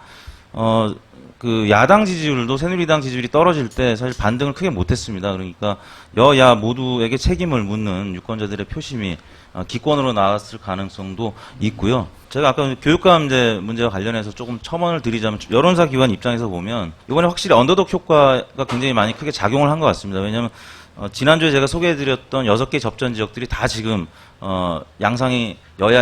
그 야당 지지율도 새누리당 지지율이 떨어질 때 사실 반등을 크게 못했습니다. 그러니까 여야 모두에게 책임을 묻는 유권자들의 표심이 기권으로 나왔을 가능성도 있고요. 제가 아까 교육감제 문제와 관련해서 조금 첨언을 드리자면 여론사 기관 입장에서 보면 이번에 확실히 언더독 효과가 굉장히 많이 크게 작용을 한 것 같습니다. 왜냐하면 지난주에 제가 소개해드렸던 6개 접전 지역들이 다 지금 여야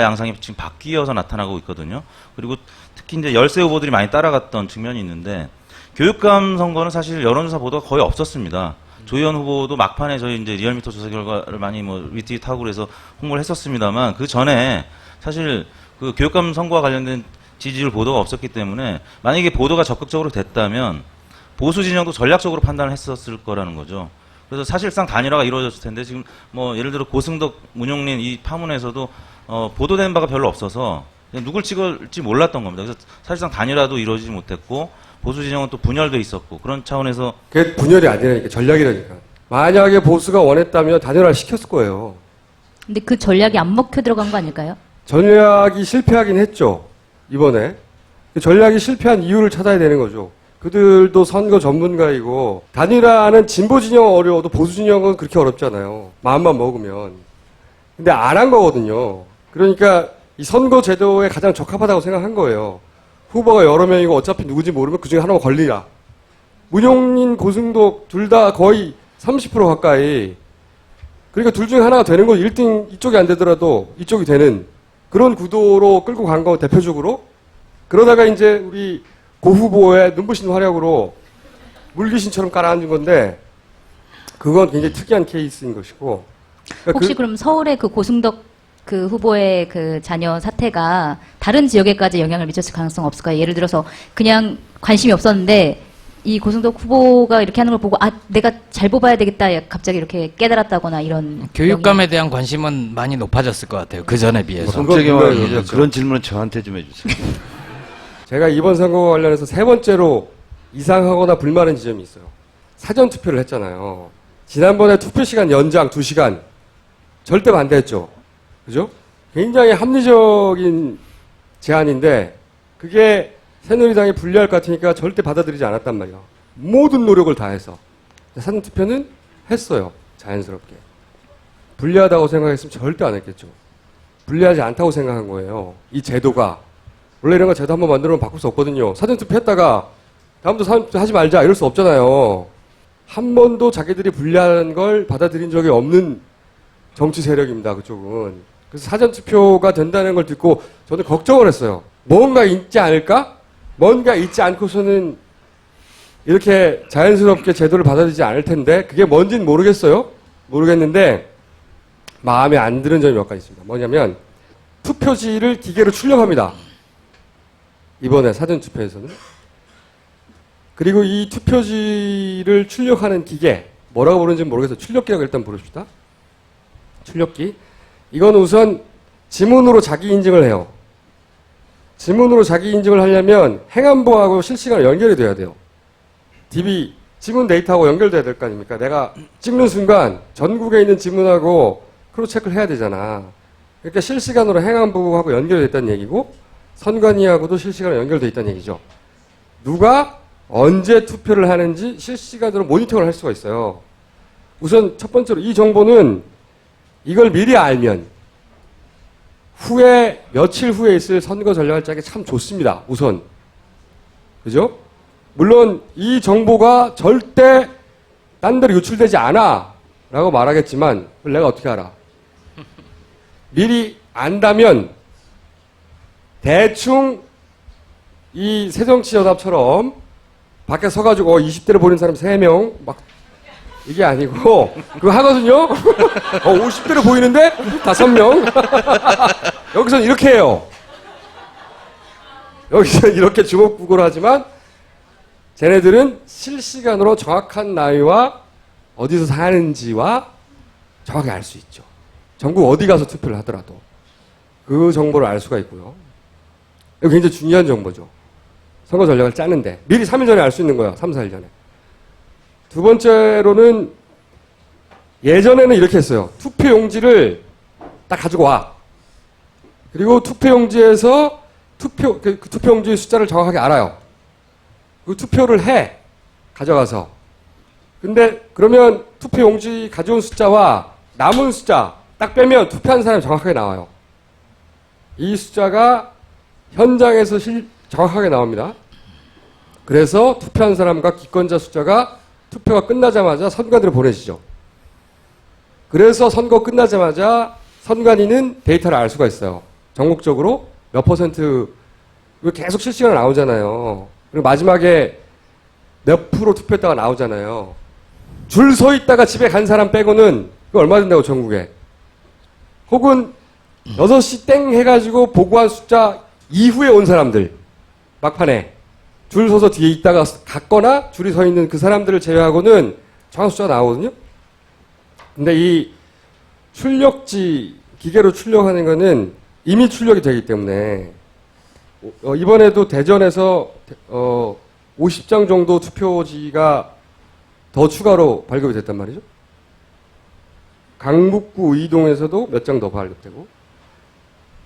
양상이 지금 바뀌어서 나타나고 있거든요. 그리고 특히 이제 열세 후보들이 많이 따라갔던 측면이 있는데 교육감 선거는 사실 여론조사 보도가 거의 없었습니다. 조희연 후보도 막판에 저희 이제 리얼미터 조사 결과를 많이 뭐 리트윗하고 그래서 홍보를 했었습니다만 그 전에 사실 그 교육감 선거와 관련된 지지율 보도가 없었기 때문에 만약에 보도가 적극적으로 됐다면 보수 진영도 전략적으로 판단을 했었을 거라는 거죠. 그래서 사실상 단일화가 이루어졌을 텐데 지금 뭐 예를 들어 고승덕, 문용린 이 파문에서도 보도된 바가 별로 없어서 누굴 찍을지 몰랐던 겁니다. 그래서 사실상 단일화도 이루어지지 못했고 보수 진영은 또 분열돼 있었고 그런 차원에서 그게 분열이 아니라니까 전략이라니까. 만약에 보수가 원했다면 단일화를 시켰을 거예요. 근데 그 전략이 안 먹혀 들어간 거 아닐까요? 전략이 실패하긴 했죠. 이번에. 그 전략이 실패한 이유를 찾아야 되는 거죠. 그들도 선거 전문가이고 단일화는 진보 진영은 어려워도 보수 진영은 그렇게 어렵잖아요. 마음만 먹으면. 근데 안 한 거거든요. 그러니까 이 선거 제도에 가장 적합하다고 생각한 거예요. 후보가 여러 명이고 어차피 누구지 모르면 그중에 하나만 걸리라. 문용린, 고승덕 둘 다 거의 30% 가까이. 그러니까 둘 중에 하나가 되는 거 1등 이쪽이 안 되더라도 이쪽이 되는 그런 구도로 끌고 간 거 대표적으로. 그러다가 이제 우리 고 후보의 눈부신 활약으로 물귀신처럼 깔아앉은 건데 그건 굉장히 특이한 케이스인 것이고. 그러니까 혹시 그럼 서울의 그 고승덕 그 후보의 그 자녀 사태가 다른 지역에까지 영향을 미쳤을 가능성 없을까요? 예를 들어서 그냥 관심이 없었는데 이 고승덕 후보가 이렇게 하는 걸 보고 아 내가 잘 뽑아야 되겠다 갑자기 이렇게 깨달았다거나 이런 교육감에 대한 관심은 많이 높아졌을 것 같아요. 그 전에 비해서. 성적이 그건 그런 질문은 저한테 좀 해주세요. 제가 이번 선거와 관련해서 세 번째로 이상하거나 불만한 지점이 있어요. 사전 투표를 했잖아요. 지난번에 투표 시간 연장 2시간 절대 반대했죠. 그죠? 굉장히 합리적인 제안인데 그게 새누리당이 불리할 것 같으니까 절대 받아들이지 않았단 말이야. 모든 노력을 다해서. 사전 투표는 했어요. 자연스럽게. 불리하다고 생각했으면 절대 안 했겠죠. 불리하지 않다고 생각한 거예요. 이 제도가. 원래 이런 거 제도 한번 만들면 바꿀 수 없거든요. 사전 투표 했다가 다음부터 사전 투표 하지 말자 이럴 수 없잖아요. 한 번도 자기들이 불리한 걸 받아들인 적이 없는 정치 세력입니다. 그쪽은. 그래서 사전 투표가 된다는 걸 듣고 저는 걱정을 했어요. 뭔가 있지 않을까? 뭔가 있지 않고서는 이렇게 자연스럽게 제도를 받아들이지 않을 텐데 그게 뭔지는 모르겠어요. 모르겠는데 마음에 안 드는 점이 몇 가지 있습니다. 뭐냐면 투표지를 기계로 출력합니다. 이번에 사전 투표에서는. 그리고 이 투표지를 출력하는 기계 뭐라고 부르는지 모르겠어요. 출력기라고 일단 부릅시다. 출력기. 이건 우선 지문으로 자기 인증을 해요. 지문으로 자기 인증을 하려면 행안부하고 실시간으로 연결이 돼야 돼요. DB, 지문 데이터하고 연결돼야 될 거 아닙니까? 내가 찍는 순간 전국에 있는 지문하고 크로스 체크를 해야 되잖아. 그러니까 실시간으로 행안부하고 연결돼 있다는 얘기고 선관위하고도 실시간으로 연결돼 있다는 얘기죠. 누가 언제 투표를 하는지 실시간으로 모니터를 할 수가 있어요. 우선 첫 번째로 이 정보는 이걸 미리 알면 후에 며칠 후에 있을 선거 전략을 짜기 참 좋습니다. 우선. 그죠? 물론 이 정보가 절대 딴 데로 유출되지 않아 라고 말하겠지만 그걸 내가 어떻게 알아? 미리 안다면 대충 이 새정치연합처럼 밖에 서가지고 20대를 보는 사람 3명 막 이게 아니고 그거 하거든요. 50대로 보이는데 5명. 여기서는 이렇게 해요. 여기서는 이렇게 주먹구구를 하지만 쟤네들은 실시간으로 정확한 나이와 어디서 사는지와 정확히 알 수 있죠. 전국 어디 가서 투표를 하더라도 그 정보를 알 수가 있고요. 이거 굉장히 중요한 정보죠. 선거 전략을 짜는데 미리 3일 전에 알 수 있는 거야. 3, 4일 전에. 두 번째로는 예전에는 이렇게 했어요. 투표용지를 딱 가지고 와. 그리고 투표용지에서 그 투표용지의 숫자를 정확하게 알아요. 그 투표를 해. 가져가서. 근데 그러면 투표용지 가져온 숫자와 남은 숫자 딱 빼면 투표한 사람이 정확하게 나와요. 이 숫자가 현장에서 정확하게 나옵니다. 그래서 투표한 사람과 기권자 숫자가 투표가 끝나자마자 선관위로 보내지죠. 그래서 선거 끝나자마자 선관위는 데이터를 알 수가 있어요. 전국적으로 몇 %, 계속 실시간으로 나오잖아요. 그리고 마지막에 몇 프로 투표했다가 나오잖아요. 줄 서 있다가 집에 간 사람 빼고는 그거 얼마 된다고 전국에. 혹은 6시 땡 해가지고 보고한 숫자 이후에 온 사람들 막판에 줄 서서 뒤에 있다가 갔거나 줄이 서 있는 그 사람들을 제외하고는 정확한 숫자가 나오거든요. 근데 이 출력지 기계로 출력하는 거는 이미 출력이 되기 때문에 이번에도 대전에서 50장 정도 투표지가 더 추가로 발급이 됐단 말이죠. 강북구 의동에서도 몇 장 더 발급되고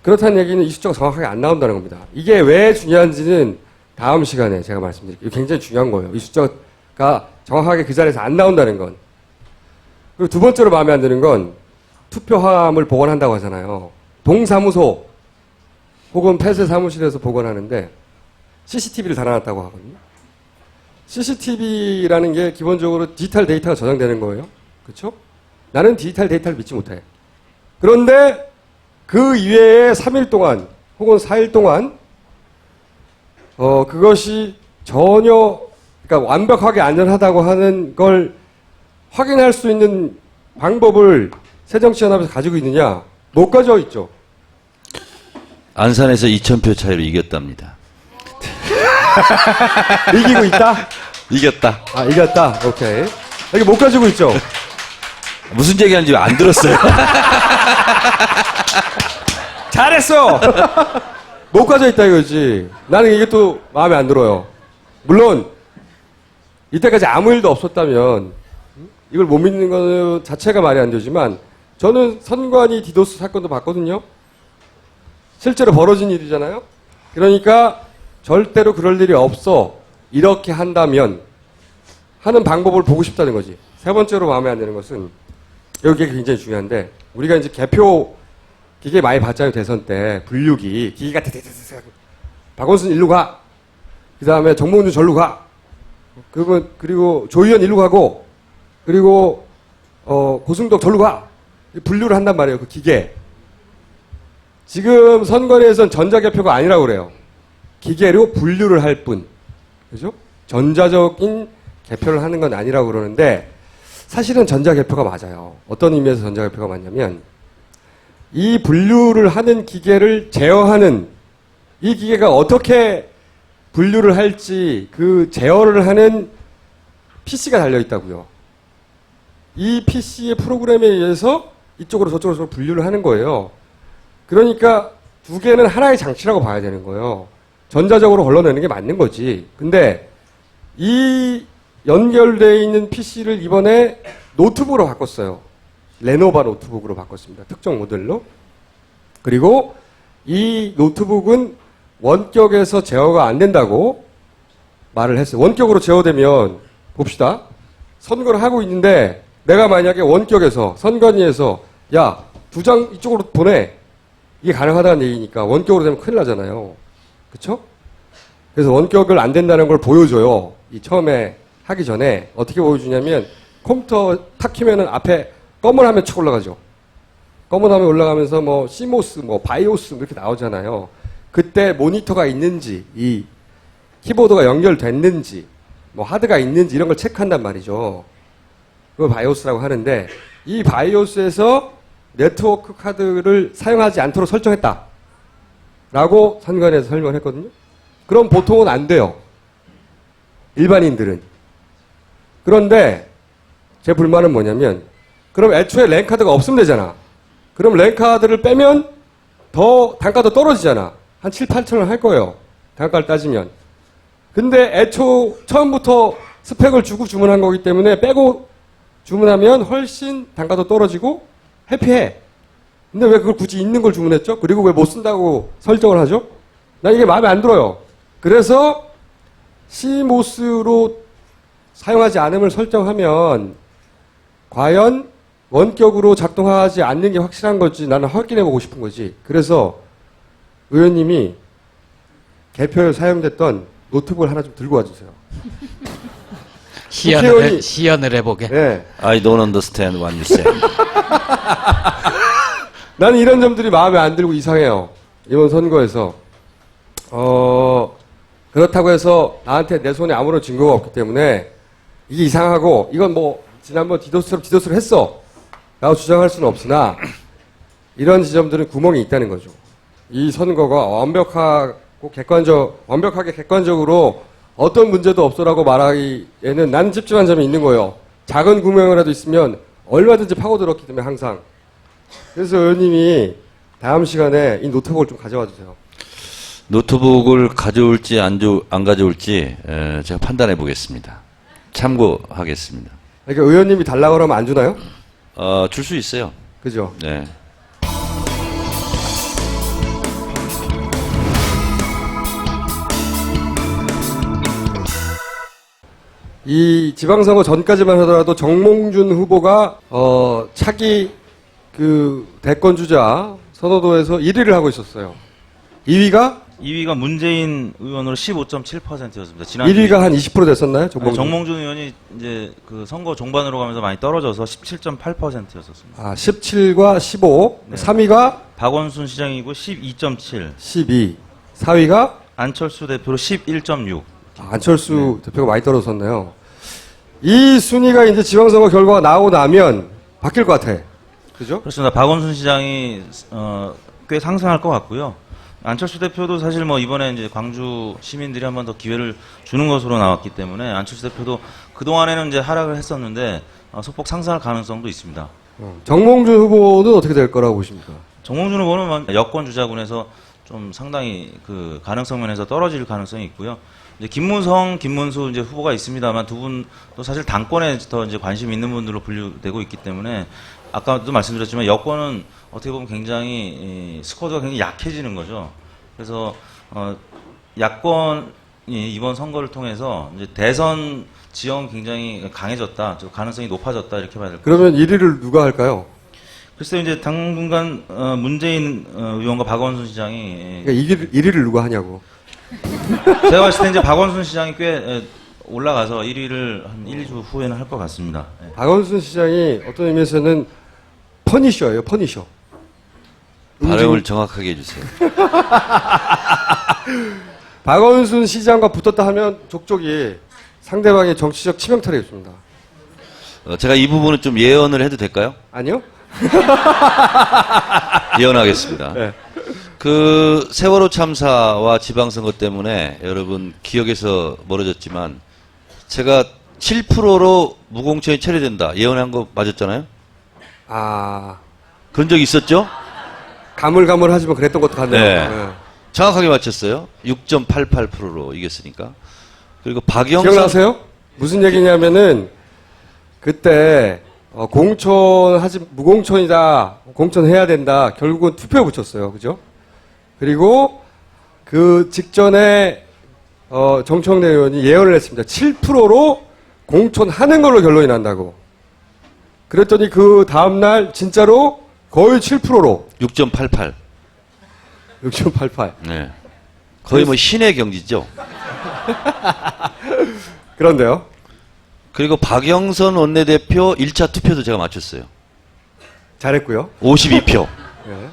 그렇다는 얘기는 이 숫자가 정확하게 안 나온다는 겁니다. 이게 왜 중요한지는 다음 시간에 제가 말씀드릴게요. 이거 굉장히 중요한 거예요. 이 숫자가 정확하게 그 자리에서 안 나온다는 건. 그리고 두 번째로 마음에 안 드는 건 투표함을 복원한다고 하잖아요. 동사무소 혹은 폐쇄 사무실에서 복원하는데 CCTV를 달아놨다고 하거든요. CCTV라는 게 기본적으로 디지털 데이터가 저장되는 거예요. 그렇죠? 나는 디지털 데이터를 믿지 못해. 그런데 그 이외에 3일 동안 혹은 4일 동안 그것이 전혀 그러니까 완벽하게 안전하다고 하는 걸 확인할 수 있는 방법을 새정치연합에서 가지고 있느냐? 못 가지고 있죠. 안산에서 2,000표 차이로 이겼답니다. 이기고 있다? 이겼다. 아, 이겼다. 오케이. 이게 못 가지고 있죠? 무슨 얘기하는지 안 들었어요. 잘했어! 못 가져 있다 이거지. 나는 이게 또 마음에 안 들어요. 물론, 이때까지 아무 일도 없었다면, 이걸 못 믿는 것 자체가 말이 안 되지만, 저는 선관위 디도스 사건도 봤거든요. 실제로 벌어진 일이잖아요. 그러니까 절대로 그럴 일이 없어. 이렇게 한다면 하는 방법을 보고 싶다는 거지. 세 번째로 마음에 안 드는 것은 여기가 굉장히 중요한데 우리가 이제 개표 기계 많이 봤잖아요. 대선 때 분류기 기계가 박원순 일로 가. 그 다음에 정몽준 절로 가. 그리고 조의원 일로 가고 그리고 고승덕 절로 가. 분류를 한단 말이에요. 그 기계. 지금 선관위에서는 전자개표가 아니라고 그래요. 기계로 분류를 할 뿐. 그죠? 전자적인 개표를 하는 건 아니라고 그러는데 사실은 전자개표가 맞아요. 어떤 의미에서 전자개표가 맞냐면 이 분류를 하는 기계를 제어하는 이 기계가 어떻게 분류를 할지 그 제어를 하는 PC가 달려있다고요. 이 PC의 프로그램에 의해서 이쪽으로 저쪽으로 분류를 하는 거예요. 그러니까 두 개는 하나의 장치라고 봐야 되는 거예요. 전자적으로 걸러내는 게 맞는 거지. 근데 이 연결되어 있는 PC를 이번에 노트북으로 바꿨어요. 레노바 노트북으로 바꿨습니다. 특정 모델로. 그리고 이 노트북은 원격에서 제어가 안 된다고 말을 했어요. 원격으로 제어되면 봅시다. 선거를 하고 있는데 내가 만약에 원격에서 선관위에서 야, 2장 이쪽으로 보내. 이게 가능하다는 얘기니까 원격으로 되면 큰일 나잖아요. 그쵸? 그래서 원격을 안 된다는 걸 보여줘요. 이 처음에 하기 전에 어떻게 보여주냐면 컴퓨터 탁 키면은 앞에 검은 화면 쳐 올라가죠. 검은 화면 올라가면서 뭐 시모스, 뭐 바이오스 이렇게 나오잖아요. 그때 모니터가 있는지, 이 키보드가 연결됐는지, 뭐 하드가 있는지 이런 걸 체크한단 말이죠. 그걸 바이오스라고 하는데 이 바이오스에서 네트워크 카드를 사용하지 않도록 설정했다. 라고 선관위에서 설명을 했거든요. 그럼 보통은 안 돼요. 일반인들은. 그런데 제 불만은 뭐냐면 그럼 애초에 랜카드가 없으면 되잖아. 그럼 랜카드를 빼면 더 단가도 떨어지잖아. 한 7, 8천 원 할 거예요. 단가를 따지면. 근데 처음부터 스펙을 주고 주문한 거기 때문에 빼고 주문하면 훨씬 단가도 떨어지고 해피해. 근데 왜 그걸 굳이 있는 걸 주문했죠? 그리고 왜 못 쓴다고 설정을 하죠? 나 이게 마음에 안 들어요. 그래서 CMOS로 사용하지 않음을 설정하면 과연 원격으로 작동하지 않는 게 확실한 건지 나는 확인해보고 싶은 거지. 그래서 의원님이 개표에 사용됐던 노트북을 하나 좀 들고 와주세요. 시연을 해보게. 네. I don't understand what you say. 나는 이런 점들이 마음에 안 들고 이상해요. 이번 선거에서. 그렇다고 해서 나한테 내 손에 아무런 증거가 없기 때문에 이게 이상하고 이건 뭐 지난번 디도스를 했어. 라고 주장할 수는 없으나 이런 지점들은 구멍이 있다는 거죠. 이 선거가 완벽하게 객관적으로 어떤 문제도 없어라고 말하기에는 난 찝찝한 점이 있는 거예요. 작은 구멍이라도 있으면 얼마든지 파고들었기 때문에 항상. 그래서 의원님이 다음 시간에 이 노트북을 좀 가져와 주세요. 노트북을 가져올지 안 가져올지 제가 판단해 보겠습니다. 참고하겠습니다. 그러니까 의원님이 달라고 하면 안 주나요? 줄 수 있어요. 그죠? 네. 이 지방선거 전까지만 하더라도 정몽준 후보가 차기 그 대권 주자 선호도에서 1위를 하고 있었어요. 2위가 문재인 의원으로 15.7%였습니다. 지난 1위가 한 20% 됐었나요? 정몽준 의원이 이제 그 선거 종반으로 가면서 많이 떨어져서 17.8%였었습니다. 아, 17과 15. 네. 3위가 박원순 시장이고 12.7. 12. 4위가 안철수 대표로 11.6. 안철수 대표가 많이 떨어졌네요. 이 순위가 이제 지방선거 결과가 나오고 나면 바뀔 것 같아. 그죠? 그렇습니다. 박원순 시장이 꽤 상승할 것 같고요. 안철수 대표도 사실 뭐 이번에 이제 광주 시민들이 한 번 더 기회를 주는 것으로 나왔기 때문에 안철수 대표도 그동안에는 이제 하락을 했었는데 소폭 상승할 가능성도 있습니다. 정몽준 후보는 어떻게 될 거라고 보십니까? 정몽준 후보는 여권 주자군에서 좀 상당히 그 가능성 면에서 떨어질 가능성이 있고요. 이제 김문수 이제 후보가 있습니다만 두 분도 사실 당권에 더 이제 관심 있는 분들로 분류되고 있기 때문에 아까도 말씀드렸지만 여권은 어떻게 보면 굉장히 스쿼드가 굉장히 약해지는 거죠. 그래서 야권이 이번 선거를 통해서 이제 대선 지형이 굉장히 강해졌다, 가능성이 높아졌다 이렇게 봐야 될 것 같습니다. 그러면 1위를 누가 할까요? 글쎄요, 이제 당분간 문재인 의원과 박원순 시장이 그러니까 1위를 누가 하냐고. 제가 봤을 때 이제 박원순 시장이 꽤 올라가서 1위를 한 1, 2주 후에는 할 것 같습니다. 예. 박원순 시장이 어떤 의미에서는 퍼니셔예요, 퍼니셔. 발음을 정확하게 해주세요. 박원순 시장과 붙었다 하면 족족이 상대방의 정치적 치명타를 입습니다. 제가 이 부분은 좀 예언을 해도 될까요? 아니요? 예언하겠습니다. 네. 그 세월호 참사와 지방선거 때문에 여러분 기억에서 멀어졌지만 제가 7%로 무공천이 처리된다 예언한 거 맞았잖아요? 아, 그런 적 있었죠? 가물가물하지만 그랬던 것도 같네요. 네. 네. 정확하게 맞췄어요. 6.88%로 이겼으니까. 그리고 박영선 기억나세요? 무슨 얘기냐면은 그때 무공천이다, 공천해야 된다. 결국은 투표에 붙였어요, 그죠? 그리고 그 직전에 정청래 의원이 예언을 했습니다. 7%로 공천하는 걸로 결론이 난다고. 그랬더니 그 다음날 진짜로 거의 7%로 6.88. 6.88. 네. 거의 뭐 신의 경지죠. 그런데요. 그리고 박영선 원내대표 1차 투표도 제가 맞췄어요. 잘했고요. 52표. 네.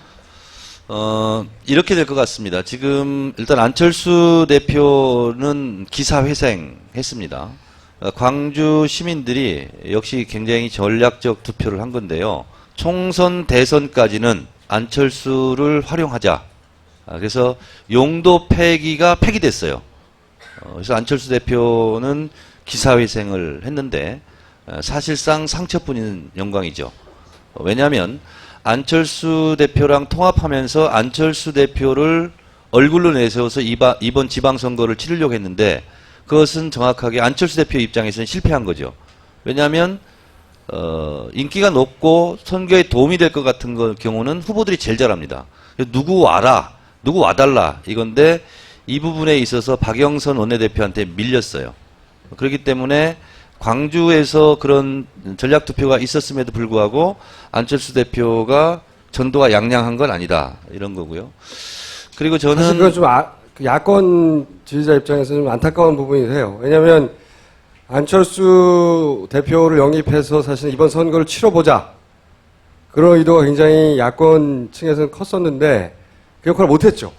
이렇게 될 것 같습니다. 지금 일단 안철수 대표는 기사회생했습니다. 광주 시민들이 역시 굉장히 전략적 투표를 한 건데요. 총선 대선까지는 안철수를 활용하자. 그래서 용도 폐기가 폐기됐어요. 그래서 안철수 대표는 기사회생을 했는데 사실상 상처뿐인 영광이죠. 왜냐하면 안철수 대표랑 통합하면서 안철수 대표를 얼굴로 내세워서 이번 지방선거를 치르려고 했는데 그것은 정확하게 안철수 대표 입장에서는 실패한 거죠. 왜냐하면 인기가 높고 선거에 도움이 될 것 같은 경우는 후보들이 제일 잘합니다. 누구 와라, 누구 와달라 이건데 이 부분에 있어서 박영선 원내대표한테 밀렸어요. 그렇기 때문에 광주에서 그런 전략투표가 있었음에도 불구하고 안철수 대표가 전도가 양양한 건 아니다. 이런 거고요. 그리고 저는 사실 그건 좀 그 야권 지지자 입장에서 좀 안타까운 부분이 돼요. 왜냐하면 안철수 대표를 영입해서 사실 이번 선거를 치러보자. 그런 의도가 굉장히 야권 층에서는 컸었는데 그 역할을 못했죠.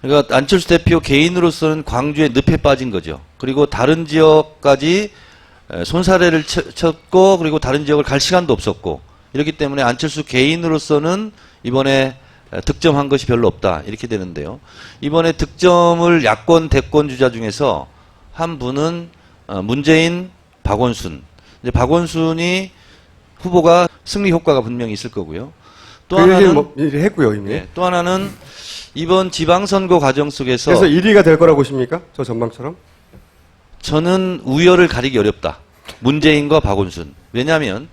그러니까 안철수 대표 개인으로서는 광주에 늪에 빠진 거죠. 그리고 다른 지역까지 손사래를 쳤고 그리고 다른 지역을 갈 시간도 없었고 이렇기 때문에 안철수 개인으로서는 이번에 득점한 것이 별로 없다 이렇게 되는데요. 이번에 득점을 야권 대권 주자 중에서 한 분은 문재인, 박원순. 이제 박원순이 후보가 승리 효과가 분명히 있을 거고요. 또 하나는 미리 했고요 이미. 네, 또 하나는 이번 지방선거 과정 속에서 그래서 1위가 될 거라고 보십니까? 저 전망처럼? 저는 우열을 가리기 어렵다. 문재인과 박원순. 왜냐하면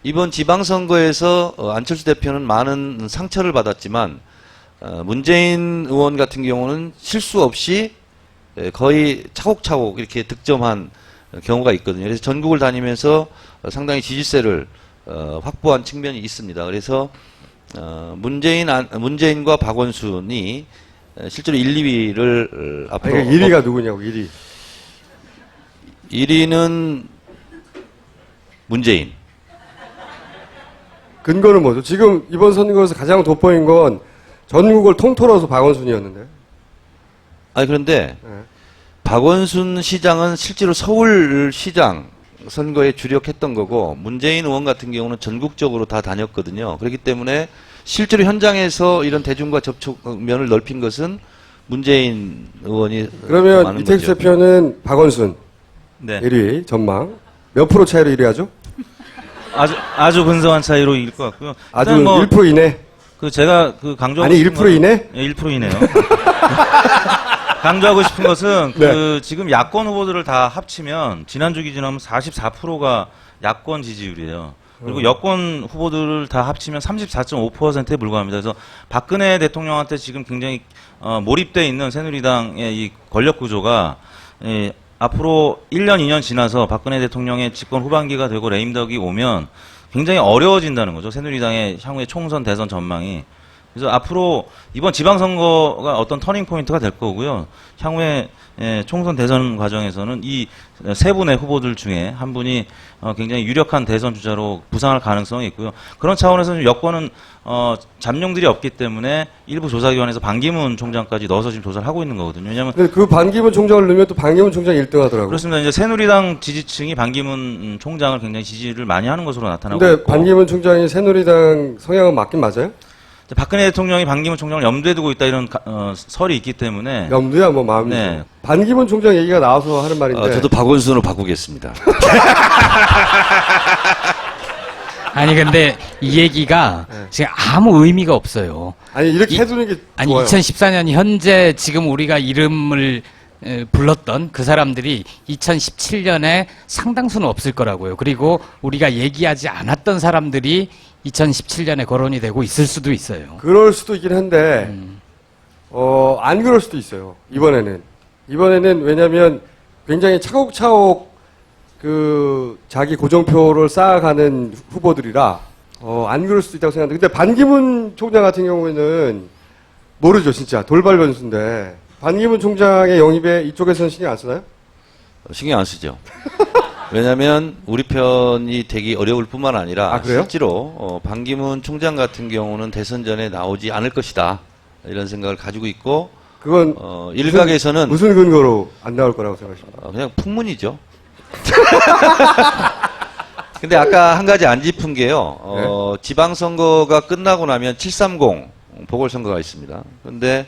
이번 지방선거에서 안철수 대표는 많은 상처를 받았지만 문재인 의원 같은 경우는 실수 없이 거의 차곡차곡 이렇게 득점한 경우가 있거든요. 그래서 전국을 다니면서 상당히 지지세를 확보한 측면이 있습니다. 그래서 문재인과 박원순이 실제로 1, 2위를 앞으로 그러니까 1위가 누구냐고 1위. 1위는 문재인. 근거는 뭐죠? 지금 이번 선거에서 가장 돋보인 건 전국을 통틀어서 박원순이었는데. 아니 그런데 네. 박원순 시장은 실제로 서울시장 선거에 주력했던 거고 문재인 의원 같은 경우는 전국적으로 다 다녔거든요. 그렇기 때문에 실제로 현장에서 이런 대중과 접촉면을 넓힌 것은 문재인 의원이 그러면 많은 이택수 거죠. 대표는 박원순 네. 1위 전망. 몇 프로 차이로 1위 하죠? 아주 근소한 차이로 이길 것 같고요. 아주 일단 뭐 1% 이내? 그 제가 그 강조하고 아니, 싶은 1% 이내? 예, 1% 이내요. 강조하고 싶은 것은 네. 그 지금 야권 후보들을 다 합치면 지난주 기준하면 44%가 야권 지지율이에요. 그리고 여권 후보들을 다 합치면 34.5%에 불과합니다. 그래서 박근혜 대통령한테 지금 굉장히 몰입돼 있는 새누리당의 이 권력 구조가 앞으로 1년, 2년 지나서 박근혜 대통령의 집권 후반기가 되고 레임덕이 오면 굉장히 어려워진다는 거죠. 새누리당의 향후의 총선, 대선 전망이. 그래서 앞으로 이번 지방선거가 어떤 터닝포인트가 될 거고요. 향후에 총선 대선 과정에서는 이 세 분의 후보들 중에 한 분이 굉장히 유력한 대선 주자로 부상할 가능성이 있고요. 그런 차원에서 여권은 잠룡들이 없기 때문에 일부 조사기관에서 반기문 총장까지 넣어서 지금 조사를 하고 있는 거거든요. 왜냐하면 근데 그 반기문 총장을 넣으면 또 반기문 총장이 1등 하더라고요. 그렇습니다. 이제 새누리당 지지층이 반기문 총장을 굉장히 지지를 많이 하는 것으로 나타나고 근데 있고. 반기문 총장이 새누리당 성향은 맞긴 맞아요? 박근혜 대통령이 반기문 총장을 염두에 두고 있다 이런 설이 있기 때문에 염두야 뭐 마음이죠. 네. 반기문 총장 얘기가 나와서 하는 말인데 저도 박원순으로 바꾸겠습니다. 아니 근데 이 얘기가 지금 아무 의미가 없어요. 아니 이렇게 해두는 게 아니 좋아요. 2014년 현재 지금 우리가 이름을 불렀던 그 사람들이 2017년에 상당수는 없을 거라고요. 그리고 우리가 얘기하지 않았던 사람들이 2017년에 거론이 되고 있을 수도 있어요. 그럴 수도 있긴 한데 안 그럴 수도 있어요. 이번에는 왜냐하면 굉장히 차곡차곡 그 자기 고정표를 쌓아가는 후보들이라 안 그럴 수도 있다고 생각하는데, 근데 반기문 총장 같은 경우에는 모르죠. 진짜 돌발 변수인데 반기문 총장의 영입에 이쪽에서는 신경 안 쓰나요? 신경 안 쓰죠. 왜냐하면 우리 편이 되기 어려울 뿐만 아니라 아, 그래요? 실제로 반기문 총장 같은 경우는 대선 전에 나오지 않을 것이다 이런 생각을 가지고 있고, 그건 일각에서는 무슨 근거로 안 나올 거라고 생각하십니까? 그냥 풍문이죠. 근데 아까 한 가지 안 짚은 게요. 지방선거가 끝나고 나면 730 보궐선거가 있습니다. 근데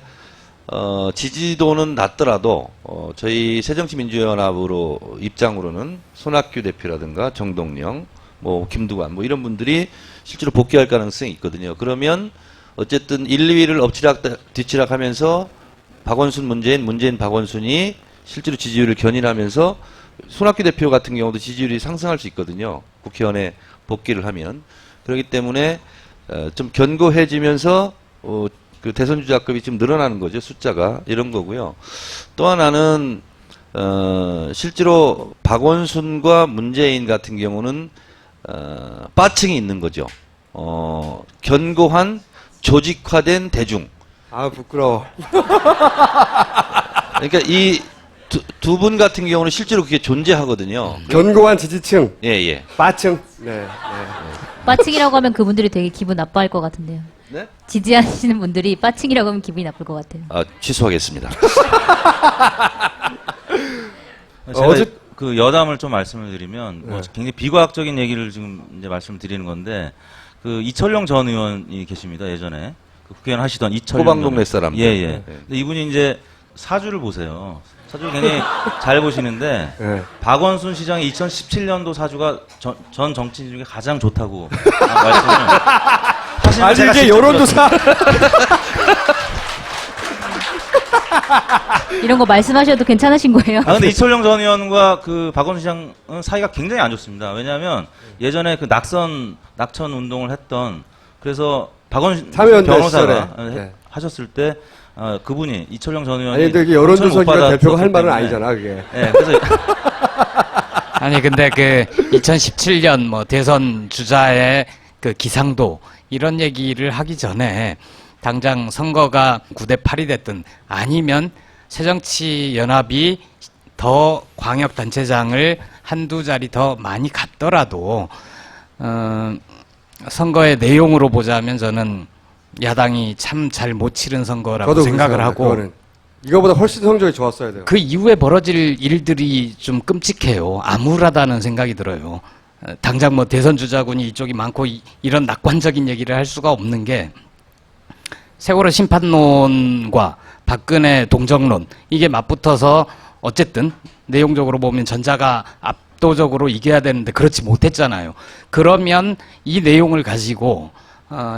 지지도는 낮더라도 저희 새정치민주연합으로 입장으로는 손학규 대표라든가 정동영, 뭐 김두관 뭐 이런 분들이 실제로 복귀할 가능성이 있거든요. 그러면 어쨌든 1, 2위를 엎치락 뒤치락하면서 박원순 문재인 박원순이 실제로 지지율을 견인하면서 손학규 대표 같은 경우도 지지율이 상승할 수 있거든요. 국회의원에 복귀를 하면. 그렇기 때문에 좀 견고해지면서 그 대선 주자급이 지금 늘어나는 거죠. 숫자가 이런 거고요. 또 하나는 실제로 박원순과 문재인 같은 경우는 빠층이 있는 거죠. 견고한 조직화된 대중. 아 부끄러워. 그러니까 이 두 분 같은 경우는 실제로 그게 존재하거든요. 견고한 지지층, 예. 빠층. 네. 빠칭이라고 하면 그분들이 되게 기분 나빠할 것 같은데요. 네? 지지하시는 분들이 빠칭이라고 하면 기분이 나쁠 것 같아요. 취소하겠습니다. 제가 그 여담을 좀 말씀을 드리면 뭐 굉장히 비과학적인 얘기를 지금 이제 말씀을 드리는 건데, 그 이철용 전 의원이 계십니다. 예전에 그 국회의원 하시던 이철용 호방동네 사람들. 예. 네. 근데 이분이 이제 사주를 보세요. 사주를 굉장히 잘 보시는데 네. 박원순 시장의 2017년도 사주가 전 정치인 중에 가장 좋다고 말씀을 하시는 아니 제가 이게 직접 여론조사. 이런 거 말씀하셔도 괜찮으신 거예요? 근데 이철용 전 의원과 그 박원순 시장은 사이가 굉장히 안 좋습니다. 왜냐하면 예전에 그 낙천 운동을 했던, 그래서 박원순 변호사가 네. 하셨을 때 그분이 이철용 전 의원이 아니 근데 이게 여론조사기관 대표가 할 말은 아니잖아 그게. 네, 그래서 아니 근데 그 2017년 뭐 대선 주자의 그 기상도 이런 얘기를 하기 전에 당장 선거가 9대 8이 됐든 아니면 새정치연합이 더 광역단체장을 한두 자리 더 많이 갔더라도 선거의 내용으로 보자면 저는 야당이 참 잘 못 치른 선거라고 저도 생각을 하고, 그거는. 이거보다 훨씬 성적이 좋았어야 돼요. 그 이후에 벌어질 일들이 좀 끔찍해요. 암울하다는 생각이 들어요. 당장 뭐 대선 주자군이 이쪽이 많고 이런 낙관적인 얘기를 할 수가 없는 게, 세월호 심판론과 박근혜 동정론 이게 맞붙어서 어쨌든 내용적으로 보면 전자가 압도적으로 이겨야 되는데 그렇지 못했잖아요. 그러면 이 내용을 가지고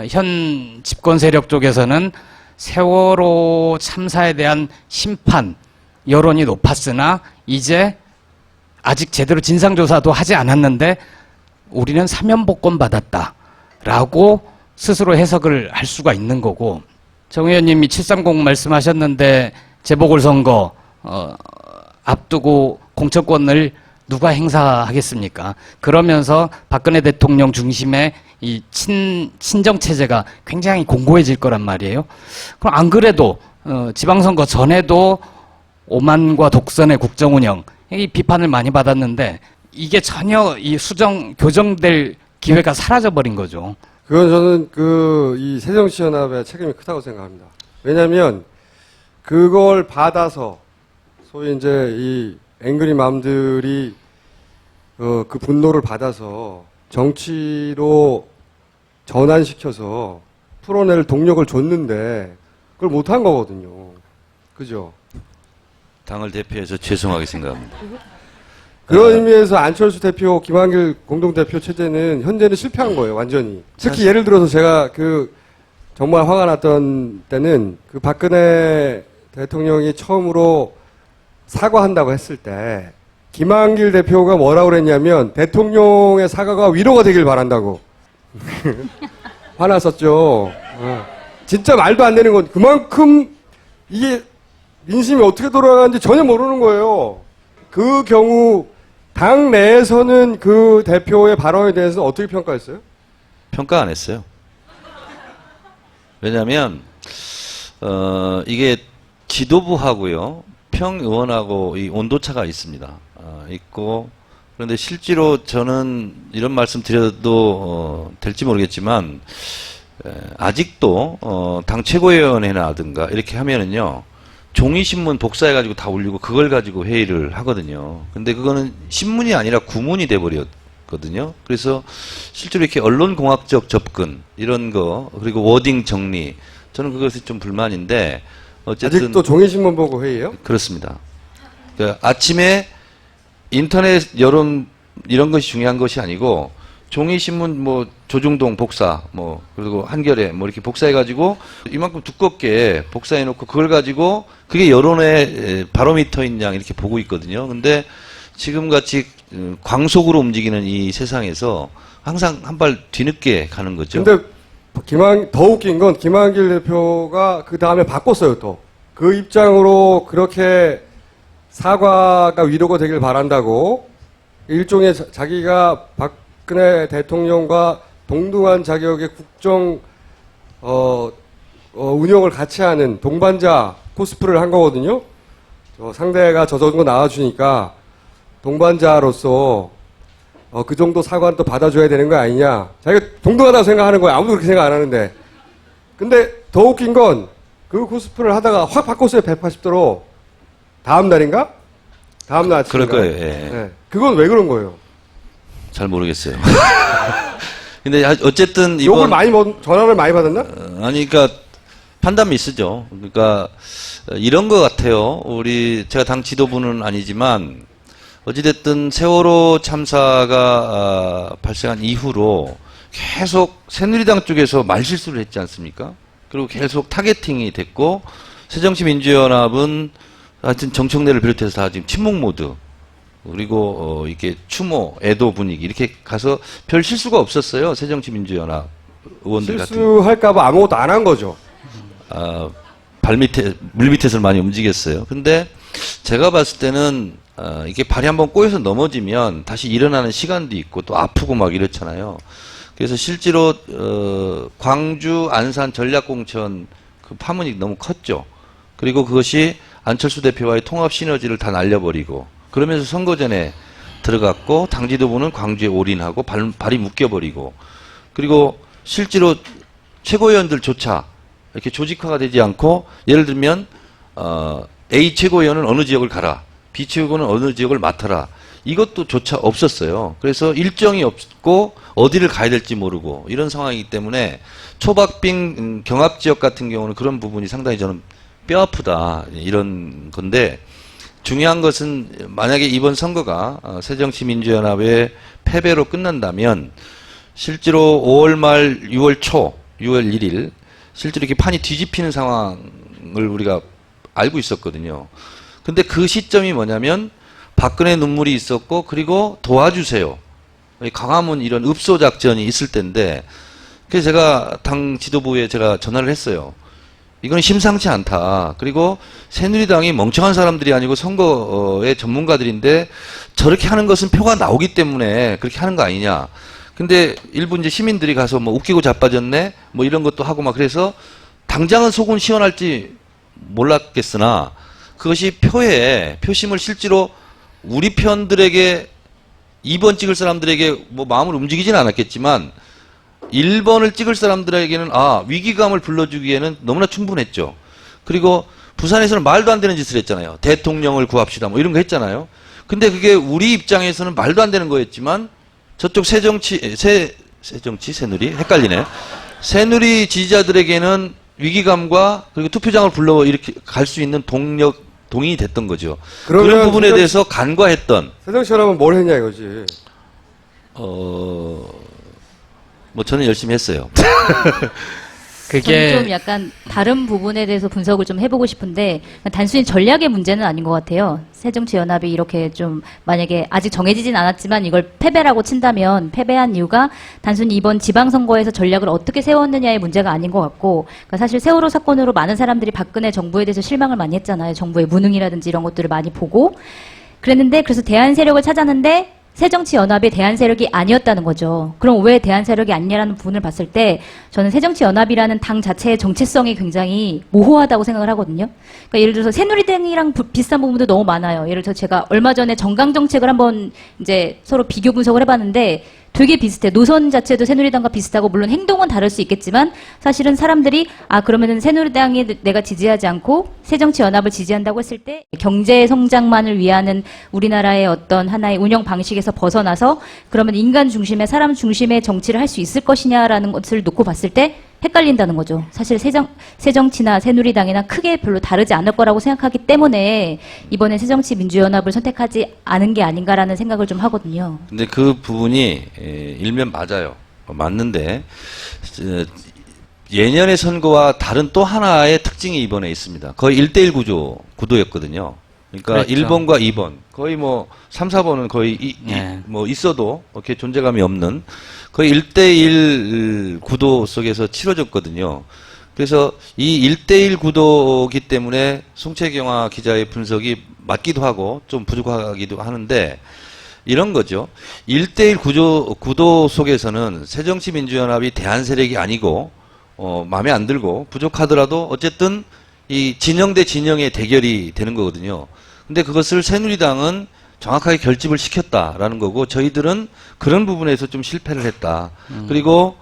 현 집권 세력 쪽에서는 세월호 참사에 대한 심판 여론이 높았으나 이제 아직 제대로 진상조사도 하지 않았는데 우리는 사면복권 받았다라고 스스로 해석을 할 수가 있는 거고, 정 의원님이 730 말씀하셨는데 재보궐선거 앞두고 공천권을 누가 행사하겠습니까? 그러면서 박근혜 대통령 중심의 이 친정 체제가 굉장히 공고해질 거란 말이에요. 그럼 안 그래도 지방선거 전에도 오만과 독선의 국정운영 이 비판을 많이 받았는데 이게 전혀 이 교정될 기회가 사라져버린 거죠. 그건 저는 이 새정치연합의 책임이 크다고 생각합니다. 왜냐하면 그걸 받아서 소위 이제 이 앵그리맘들이 그 분노를 받아서 정치로 전환시켜서 풀어낼 동력을 줬는데 그걸 못한 거거든요. 그죠? 당을 대표해서 죄송하게 생각합니다. 그런 의미에서 안철수 대표, 김한길 공동대표 체제는 현재는 실패한 거예요, 완전히. 특히 예를 들어서 제가 정말 화가 났던 때는 박근혜 대통령이 처음으로 사과한다고 했을 때 김한길 대표가 뭐라고 그랬냐면 대통령의 사과가 위로가 되길 바란다고. 화났었죠. 진짜 말도 안 되는 건 그만큼 이게 민심이 어떻게 돌아가는지 전혀 모르는 거예요. 그 경우 당 내에서는 그 대표의 발언에 대해서 어떻게 평가했어요? 평가 안 했어요. 왜냐하면 이게 지도부하고요, 평의원하고 이 온도차가 있습니다. 있고, 그런데 실제로 저는 이런 말씀 드려도 될지 모르겠지만 아직도 당 최고위원회라든가 이렇게 하면은요, 종이신문 복사해가지고 다 올리고 그걸 가지고 회의를 하거든요. 근데 그거는 신문이 아니라 구문이 돼버렸거든요. 그래서 실제로 이렇게 언론공학적 접근, 이런 거, 그리고 워딩 정리, 저는 그것이 좀 불만인데, 어쨌든. 아직도 종이신문 보고 회의해요? 그렇습니다. 그러니까 아침에 인터넷 여론, 이런 것이 중요한 것이 아니고, 종이신문 조중동 복사, 그리고 한겨레, 이렇게 복사해가지고, 이만큼 두껍게 복사해놓고, 그걸 가지고, 그게 여론의 바로미터인 양 이렇게 보고 있거든요. 근데 지금같이 광속으로 움직이는 이 세상에서 항상 한 발 뒤늦게 가는 거죠. 근데 더 웃긴 건 김한길 대표가 그 다음에 바꿨어요, 또. 그 입장으로 그렇게 사과가 위로가 되길 바란다고, 일종의 자기가 박근혜 대통령과 동등한 자격의 국정 운영을 같이 하는 동반자 코스프레를 한 거거든요. 상대가 저 정도 나와주니까 동반자로서 그 정도 사과는 또 받아줘야 되는 거 아니냐. 자기가 동등하다고 생각하는 거예요. 아무도 그렇게 생각 안 하는데. 근데 더 웃긴 건 그 코스프레를 하다가 확 바꿨어요. 180도로. 다음 날인가? 다음 날 아침인가? 그럴 거예요. 예. 네. 그건 왜 그런 거예요? 잘 모르겠어요. 근데 어쨌든 욕을 전화를 많이 받았나? 아니, 그러니까 판단 미스죠. 그러니까 이런 것 같아요. 제가 당 지도부는 아니지만 어찌됐든 세월호 참사가 발생한 이후로 계속 새누리당 쪽에서 말실수를 했지 않습니까? 그리고 계속 타겟팅이 됐고, 새정치민주연합은 하여튼 정청래를 비롯해서 다 지금 침묵 모드, 그리고 이렇게 추모, 애도 분위기 이렇게 가서 별 실수가 없었어요. 새정치민주연합 의원들 같은. 실수할까봐 아무것도 안 한 거죠. 물 밑에서 많이 움직였어요. 근데 제가 봤을 때는 이게 발이 한번 꼬여서 넘어지면 다시 일어나는 시간도 있고 또 아프고 막 이렇잖아요. 그래서 실제로 광주, 안산 전략공천 그 파문이 너무 컸죠. 그리고 그것이 안철수 대표와의 통합 시너지를 다 날려버리고, 그러면서 선거 전에 들어갔고, 당 지도부는 광주에 올인하고 발이 묶여버리고, 그리고 실제로 최고위원들조차 이렇게 조직화가 되지 않고, 예를 들면 A 최고위원은 어느 지역을 가라, B 최고위원은 어느 지역을 맡아라, 이것도 조차 없었어요. 그래서 일정이 없고 어디를 가야 될지 모르고 이런 상황이기 때문에 초박빙 경합지역 같은 경우는 그런 부분이 상당히 저는 뼈 아프다 이런 건데 중요한 것은 만약에 이번 선거가 새정치민주연합의 패배로 끝난다면 실제로 5월 말 6월 초 6월 1일 실제로 이렇게 판이 뒤집히는 상황을 우리가 알고 있었거든요. 근데 그 시점이 뭐냐면 박근혜 눈물이 있었고 그리고 도와주세요. 광화문 이런 읍소 작전이 있을 때인데 그래서 제가 당 지도부에 제가 전화를 했어요. 이건 심상치 않다. 그리고 새누리당이 멍청한 사람들이 아니고 선거의 전문가들인데 저렇게 하는 것은 표가 나오기 때문에 그렇게 하는 거 아니냐. 근데 일부 이제 시민들이 가서 뭐 웃기고 자빠졌네 뭐 이런 것도 하고 막 그래서 당장은 속은 시원할지 몰랐겠으나 그것이 표에 표심을 실제로 우리 편들에게 2번 찍을 사람들에게 뭐 마음을 움직이지는 않았겠지만 1번을 찍을 사람들에게는 위기감을 불러주기에는 너무나 충분했죠. 그리고 부산에서는 말도 안 되는 짓을 했잖아요. 대통령을 구합시다 뭐 이런 거 했잖아요. 근데 그게 우리 입장에서는 말도 안 되는 거였지만 저쪽 새누리 헷갈리네. 새누리 지지자들에게는 위기감과 그리고 투표장을 불러 이렇게 갈 수 있는 동인이 됐던 거죠. 그런 부분에 대해서 간과했던. 새정치연합은 뭘 했냐 이거지. 뭐 저는 열심히 했어요. 저는 좀 약간 다른 부분에 대해서 분석을 좀 해보고 싶은데 단순히 전략의 문제는 아닌 것 같아요. 새정치연합이 이렇게 좀 만약에 아직 정해지진 않았지만 이걸 패배라고 친다면 패배한 이유가 단순히 이번 지방선거에서 전략을 어떻게 세웠느냐의 문제가 아닌 것 같고 그러니까 사실 세월호 사건으로 많은 사람들이 박근혜 정부에 대해서 실망을 많이 했잖아요. 정부의 무능이라든지 이런 것들을 많이 보고 그랬는데 그래서 대안 세력을 찾았는데 새정치연합의 대안 세력이 아니었다는 거죠. 그럼 왜 대안 세력이 아니냐라는 부분을 봤을 때 저는 새정치연합이라는 당 자체의 정체성이 굉장히 모호하다고 생각을 하거든요. 그러니까 예를 들어서 새누리당이랑 비슷한 부분도 너무 많아요. 예를 들어서 제가 얼마 전에 정강정책을 한번 이제 서로 비교 분석을 해봤는데 되게 비슷해. 노선 자체도 새누리당과 비슷하고 물론 행동은 다를 수 있겠지만 사실은 사람들이 그러면은 새누리당이 내가 지지하지 않고 새정치연합을 지지한다고 했을 때 경제 성장만을 위하는 우리나라의 어떤 하나의 운영 방식에서 벗어나서 그러면 인간 중심의 사람 중심의 정치를 할 수 있을 것이냐라는 것을 놓고 봤을 때 헷갈린다는 거죠. 사실 새정치나 새누리당이나 크게 별로 다르지 않을 거라고 생각하기 때문에 이번에 새정치민주연합을 선택하지 않은 게 아닌가라는 생각을 좀 하거든요. 근데 그 부분이 일면 맞아요. 맞는데 예년의 선거와 다른 또 하나의 특징이 이번에 있습니다. 거의 1대1 구도였거든요. 그러니까 그랬죠. 1번과 2번 거의 뭐 3, 4번은 거의 뭐 있어도 이렇게 존재감이 없는 거의 1대1 구도 속에서 치러졌거든요. 그래서 이 1대1 구도이기 때문에 송채경화 기자의 분석이 맞기도 하고 좀 부족하기도 하는데 이런 거죠. 1대1 구도 속에서는 새정치민주연합이 대안 세력이 아니고 마음에 안 들고 부족하더라도 어쨌든 이 진영 대 진영의 대결이 되는 거거든요. 근데 그것을 새누리당은 정확하게 결집을 시켰다라는 거고 저희들은 그런 부분에서 좀 실패를 했다. 그리고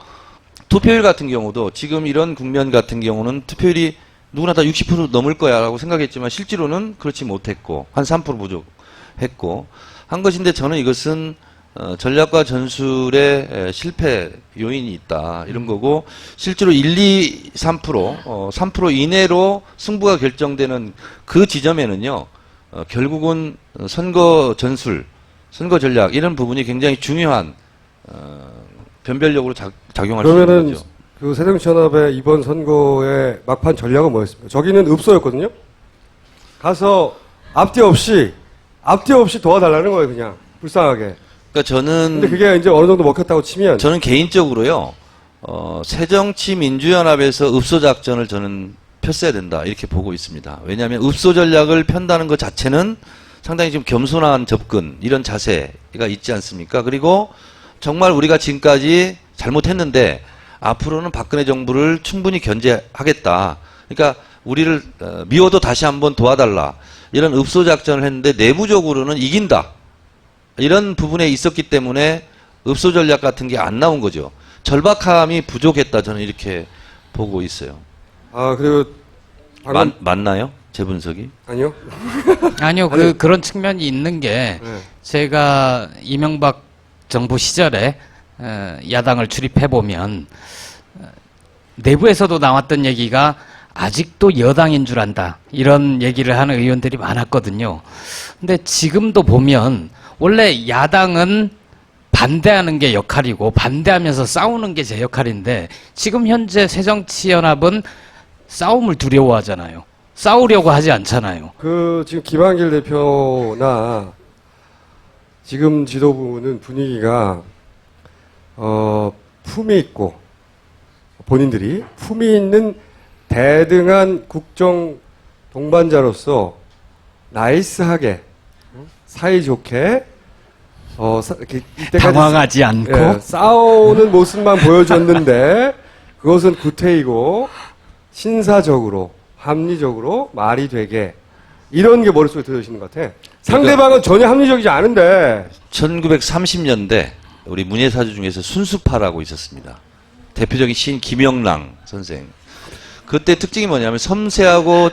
투표율 같은 경우도 지금 이런 국면 같은 경우는 투표율이 누구나 다 60% 넘을 거야라고 생각했지만 실제로는 그렇지 못했고 한 3% 부족했고 한 것인데 저는 이것은 전략과 전술의 실패 요인이 있다 이런 거고 실제로 1, 2, 3% 3% 이내로 승부가 결정되는 그 지점에는요 결국은 선거 전술, 선거 전략 이런 부분이 굉장히 중요한 변별력으로 작용할 수 있는 그러면은 거죠. 그 새정치연합의 이번 선거의 막판 전략은 뭐였습니까? 저기는 읍소였거든요. 가서 앞뒤 없이 도와달라는 거예요, 그냥 불쌍하게. 그러니까 저는 근데 그게 이제 어느 정도 먹혔다고 치면 저는 개인적으로요 새정치민주연합에서 읍소 작전을 저는 폈어야 된다 이렇게 보고 있습니다. 왜냐하면 읍소 전략을 편다는 것 자체는 상당히 좀 겸손한 접근 이런 자세가 있지 않습니까? 그리고 정말 우리가 지금까지 잘못했는데 앞으로는 박근혜 정부를 충분히 견제하겠다. 그러니까 우리를 미워도 다시 한번 도와달라 이런 읍소 작전을 했는데 내부적으로는 이긴다 이런 부분에 있었기 때문에 읍소 전략 같은 게 안 나온 거죠. 절박함이 부족했다 저는 이렇게 보고 있어요. 그리고 맞나요? 제 분석이? 아니요. 아니요, 그런 측면이 있는 게 제가 이명박 정부 시절에 야당을 출입해 보면 내부에서도 나왔던 얘기가 아직도 여당인 줄 안다. 이런 얘기를 하는 의원들이 많았거든요. 근데 지금도 보면 원래 야당은 반대하는 게 역할이고 반대하면서 싸우는 게 제 역할인데 지금 현재 새정치연합은 싸움을 두려워하잖아요. 싸우려고 하지 않잖아요. 지금 김한길 대표나 지금 지도부는 분위기가 품이 있고 본인들이 품이 있는 대등한 국정 동반자로서 나이스하게 사이좋게 이때까지 당황하지 않고 싸우는 모습만 보여줬는데 그것은 구태이고 신사적으로 합리적으로 말이 되게 이런 게 머릿속에 들어오시는 것 같아. 상대방은 전혀 합리적이지 않은데 1930년대 우리 문예사주 중에서 순수파라고 있었습니다. 대표적인 시인 김영랑 선생. 그때 특징이 뭐냐면 섬세하고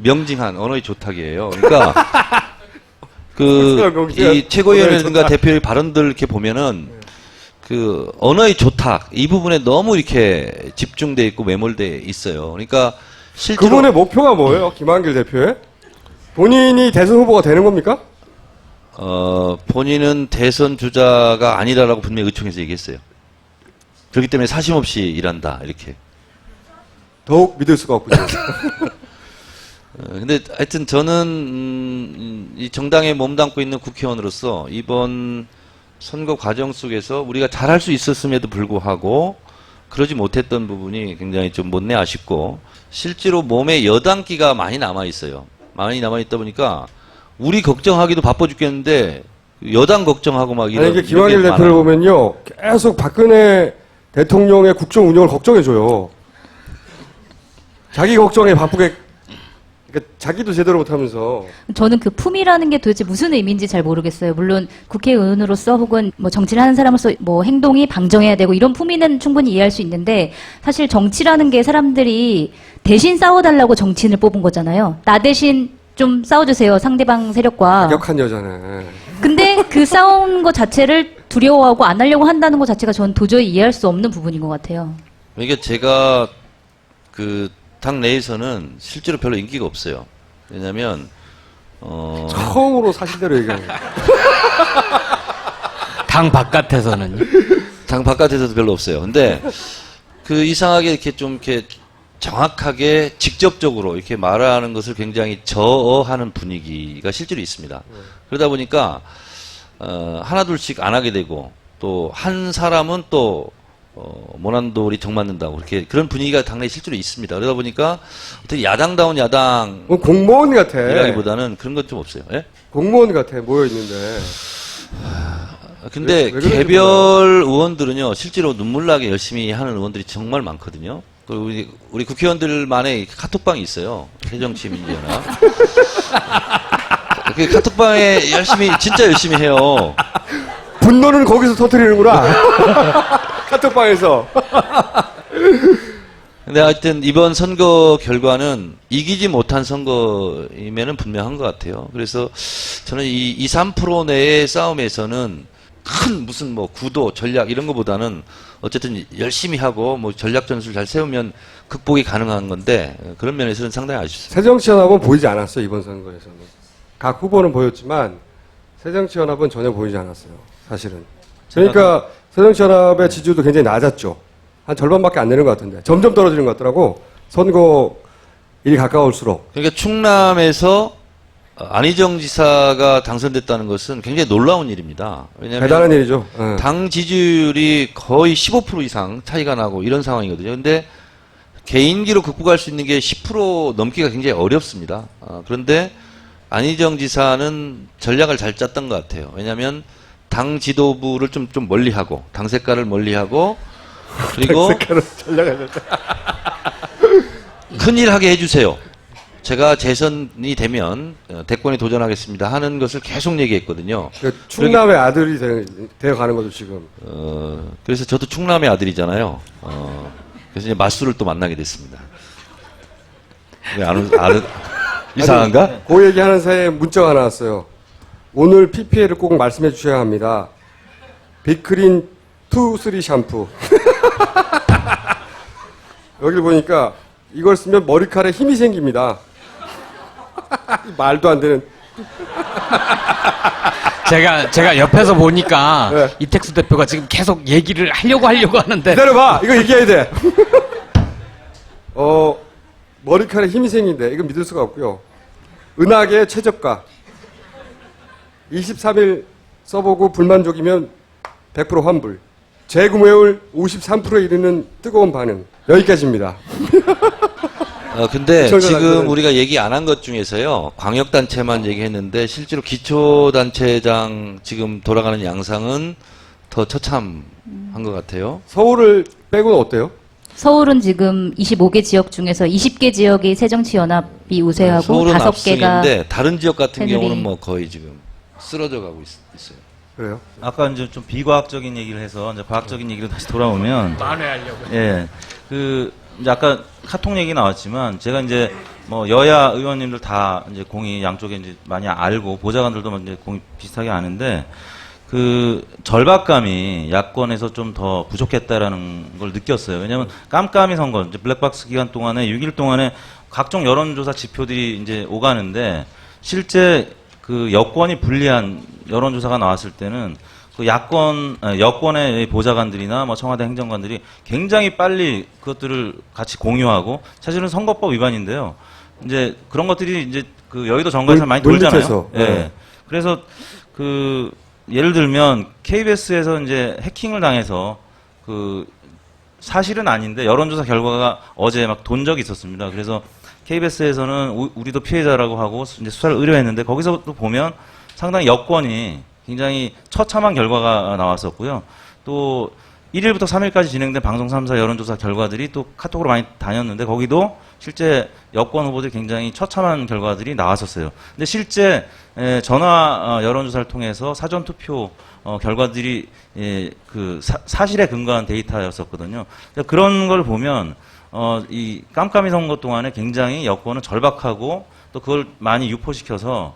명징한 언어의 조탁이에요. 그러니까 이 최고위원이라든가 대표의 발언들 이렇게 보면은 그 언어의 조탁 이 부분에 너무 이렇게 집중돼 있고 매몰돼 있어요. 그러니까 실제로 그분의 목표가 뭐예요? 김한길 대표의? 본인이 대선 후보가 되는 겁니까? 본인은 대선 주자가 아니라라고 분명히 의총에서 얘기했어요. 그렇기 때문에 사심 없이 일한다 이렇게. 더욱 믿을 수가 없군요. 근데 하여튼 저는 이 정당에 몸담고 있는 국회의원으로서 이번 선거 과정 속에서 우리가 잘할 수 있었음에도 불구하고 그러지 못했던 부분이 굉장히 좀 못내 아쉽고 실제로 몸에 여당기가 많이 남아 있어요. 많이 남아 있다 보니까 우리 걱정하기도 바빠 죽겠는데 여당 걱정하고 막 이런. 이게 김한길 대표를 보면요 계속 박근혜 대통령의 국정 운영을 걱정해줘요. 자기 걱정에 바쁘게, 그러니까 자기도 제대로 못하면서. 저는 그 품이라는 게 도대체 무슨 의미인지 잘 모르겠어요. 물론 국회의원으로서 혹은 뭐 정치를 하는 사람으로서 뭐 행동이 방정해야 되고 이런 품위는 충분히 이해할 수 있는데 사실 정치라는 게 사람들이 대신 싸워달라고 정치인을 뽑은 거잖아요. 나 대신 좀 싸워주세요. 상대방 세력과. 악역한 여자네. 근데 그 싸운 것 자체를 두려워하고 안 하려고 한다는 것 자체가 저는 도저히 이해할 수 없는 부분인 것 같아요. 이게 제가 그 당 내에서는 실제로 별로 인기가 없어요. 왜냐면 처음으로 사실대로 얘기하는 거예요. 당 바깥에서는요? 당 바깥에서도 별로 없어요. 근데 그 이상하게 이렇게 좀 이렇게 정확하게 직접적으로 이렇게 말하는 것을 굉장히 저어하는 분위기가 실제로 있습니다. 그러다 보니까 하나둘씩 안 하게 되고 또 한 사람은 또 모난돌이 정맞는다고 그렇게 그런 분위기가 당내에 실제로 있습니다. 그러다 보니까 어떻게 야당다운 야당 공무원 같아. 이라기보다는 그런 건 좀 없어요. 예? 공무원 같아 모여 있는데. 근데 왜 그런지 개별 몰라요. 의원들은요 실제로 눈물나게 열심히 하는 의원들이 정말 많거든요. 그리고 우리 국회의원들만의 카톡방이 있어요. 새정치민주연합. 그 카톡방에 진짜 열심히 해요. 분노는 거기서 터뜨리는구나. 카톡방에서. 근데 하여튼 이번 선거 결과는 이기지 못한 선거임에는 분명한 것 같아요. 그래서 저는 이 3% 내의 싸움에서는 큰 무슨 뭐 구도, 전략 이런 것보다는 어쨌든 열심히 하고 뭐 전략 전술 잘 세우면 극복이 가능한 건데 그런 면에서는 상당히 아쉽습니다. 새정치연합은 보이지 않았어요 이번 선거에서는. 각 후보는 보였지만 새정치연합은 전혀 보이지 않았어요 사실은. 그러니까 새정치연합의 지지율도 굉장히 낮았죠. 한 절반밖에 안 되는 것 같은데 점점 떨어지는 것 같더라고. 선거 일이 가까울수록. 그러니까 충남에서 안희정 지사가 당선됐다는 것은 굉장히 놀라운 일입니다. 왜냐하면 대단한 일이죠. 당 지지율이 거의 15% 이상 차이가 나고 이런 상황이거든요. 근데 개인기로 극복할 수 있는 게 10% 넘기가 굉장히 어렵습니다. 그런데 안희정 지사는 전략을 잘 짰던 것 같아요. 왜냐하면 당 지도부를 좀 멀리하고 당 색깔을 멀리하고 그리고 큰일 하게 해주세요. 제가 재선이 되면 대권에 도전하겠습니다 하는 것을 계속 얘기했거든요. 그러니까 충남의 아들이 되어가는 거죠 지금. 그래서 저도 충남의 아들이잖아요. 그래서 이제 맞수를 또 만나게 됐습니다. 왜 이상한가? 그 얘기하는 사이에 문자가 하나 왔어요. 오늘 PPL을 꼭 말씀해 주셔야 합니다. 빅크린 2, 3 샴푸. 여기 보니까 이걸 쓰면 머리카락에 힘이 생깁니다. 말도 안 되는. 제가 옆에서 보니까 네. 이택수 대표가 지금 계속 얘기를 하려고 하는데 기다려봐. 이거 얘기해야 돼. 머리카락에 힘이 생긴대. 이건 믿을 수가 없고요. 은하계 최저가. 23일 써보고 불만족이면 100% 환불. 재구매율 53%에 이르는 뜨거운 반응. 여기까지입니다. 근데 기초단체는- 지금 우리가 얘기 안 한 것 중에서요, 광역단체만 얘기했는데, 실제로 기초단체장 지금 돌아가는 양상은 더 처참한 것 같아요. 서울을 빼고는 어때요? 서울은 지금 25개 지역 중에서 20개 지역이 새정치연합이 우세하고 서울은 5개가 압승인데, 다른 지역 같은 새누리. 경우는 뭐 거의 지금 쓰러져 가고 있어요. 그래요? 아까 이제 좀 비과학적인 얘기를 해서 이제 과학적인 얘기로 다시 돌아오면 만회하려고. 예. 이제 아까 카톡 얘기 나왔지만 제가 이제 뭐 여야 의원님들 다 이제 공이 양쪽에 이제 많이 알고 보좌관들도 이제 공이 비슷하게 아는데 그 절박감이 야권에서 좀 더 부족했다라는 걸 느꼈어요. 왜냐하면 깜깜이 선거, 이제 블랙박스 기간 동안에 6일 동안에 각종 여론조사 지표들이 이제 오가는데 실제 그 여권이 불리한 여론조사가 나왔을 때는 그 여권의 보좌관들이나 뭐 청와대 행정관들이 굉장히 빨리 그것들을 같이 공유하고 사실은 선거법 위반인데요. 이제 그런 것들이 이제 그 여의도 정가에서 많이 돌잖아요. 물밑에서. 예. 네. 그래서 그 예를 들면 KBS에서 이제 해킹을 당해서 그 사실은 아닌데 여론조사 결과가 어제 막 돈 적이 있었습니다. 그래서 KBS에서는 우리도 피해자라고 하고 이제 수사를 의뢰했는데 거기서도 보면 상당히 여권이 굉장히 처참한 결과가 나왔었고요. 또 1일부터 3일까지 진행된 방송 3사 여론조사 결과들이 또 카톡으로 많이 다녔는데 거기도 실제 여권 후보들이 굉장히 처참한 결과들이 나왔었어요. 근데 실제 전화 여론조사를 통해서 사전투표 결과들이 그 사실에 근거한 데이터였었거든요. 그런 걸 보면 이 깜깜이 선거 동안에 굉장히 여권은 절박하고 또 그걸 많이 유포시켜서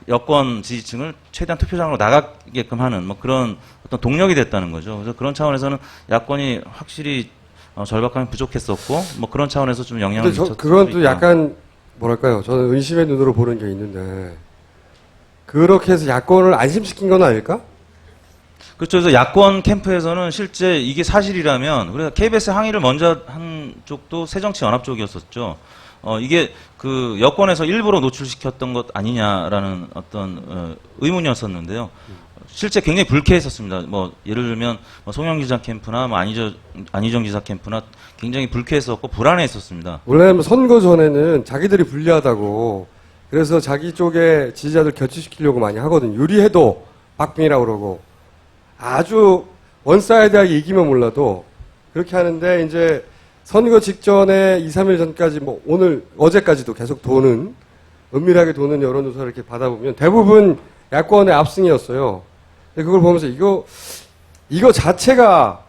여권 지지층을 최대한 투표장으로 나가게끔 하는 뭐 그런 어떤 동력이 됐다는 거죠. 그래서 그런 차원에서는 야권이 확실히 절박함이 부족했었고 뭐 그런 차원에서 좀 영향을 근데 미쳤을 그건 수도 또 있다. 약간 뭐랄까요? 저는 의심의 눈으로 보는 게 있는데 그렇게 해서 야권을 안심시킨 건 아닐까? 그렇죠. 그래서 야권 캠프에서는 실제 이게 사실이라면 그래서 KBS 항의를 먼저 한 쪽도 새정치연합 쪽이었었죠. 이게 그 여권에서 일부러 노출시켰던 것 아니냐라는 어떤 의문이었었는데요. 실제 굉장히 불쾌했었습니다. 뭐 예를 들면 뭐 송영 기자 캠프나 뭐 안희정 지사 캠프나 굉장히 불쾌했었고 불안해했었습니다. 원래 선거 전에는 자기들이 불리하다고 그래서 자기 쪽에 지지자들 결집시키려고 많이 하거든요. 유리해도 박빙이라고 그러고 아주 원사이드하게 이기면 몰라도 그렇게 하는데 이제 선거 직전에 2, 3일 전까지 뭐 어제까지도 계속 은밀하게 도는 여론조사를 이렇게 받아보면 대부분 야권의 압승이었어요. 근데 그걸 보면서 이거 자체가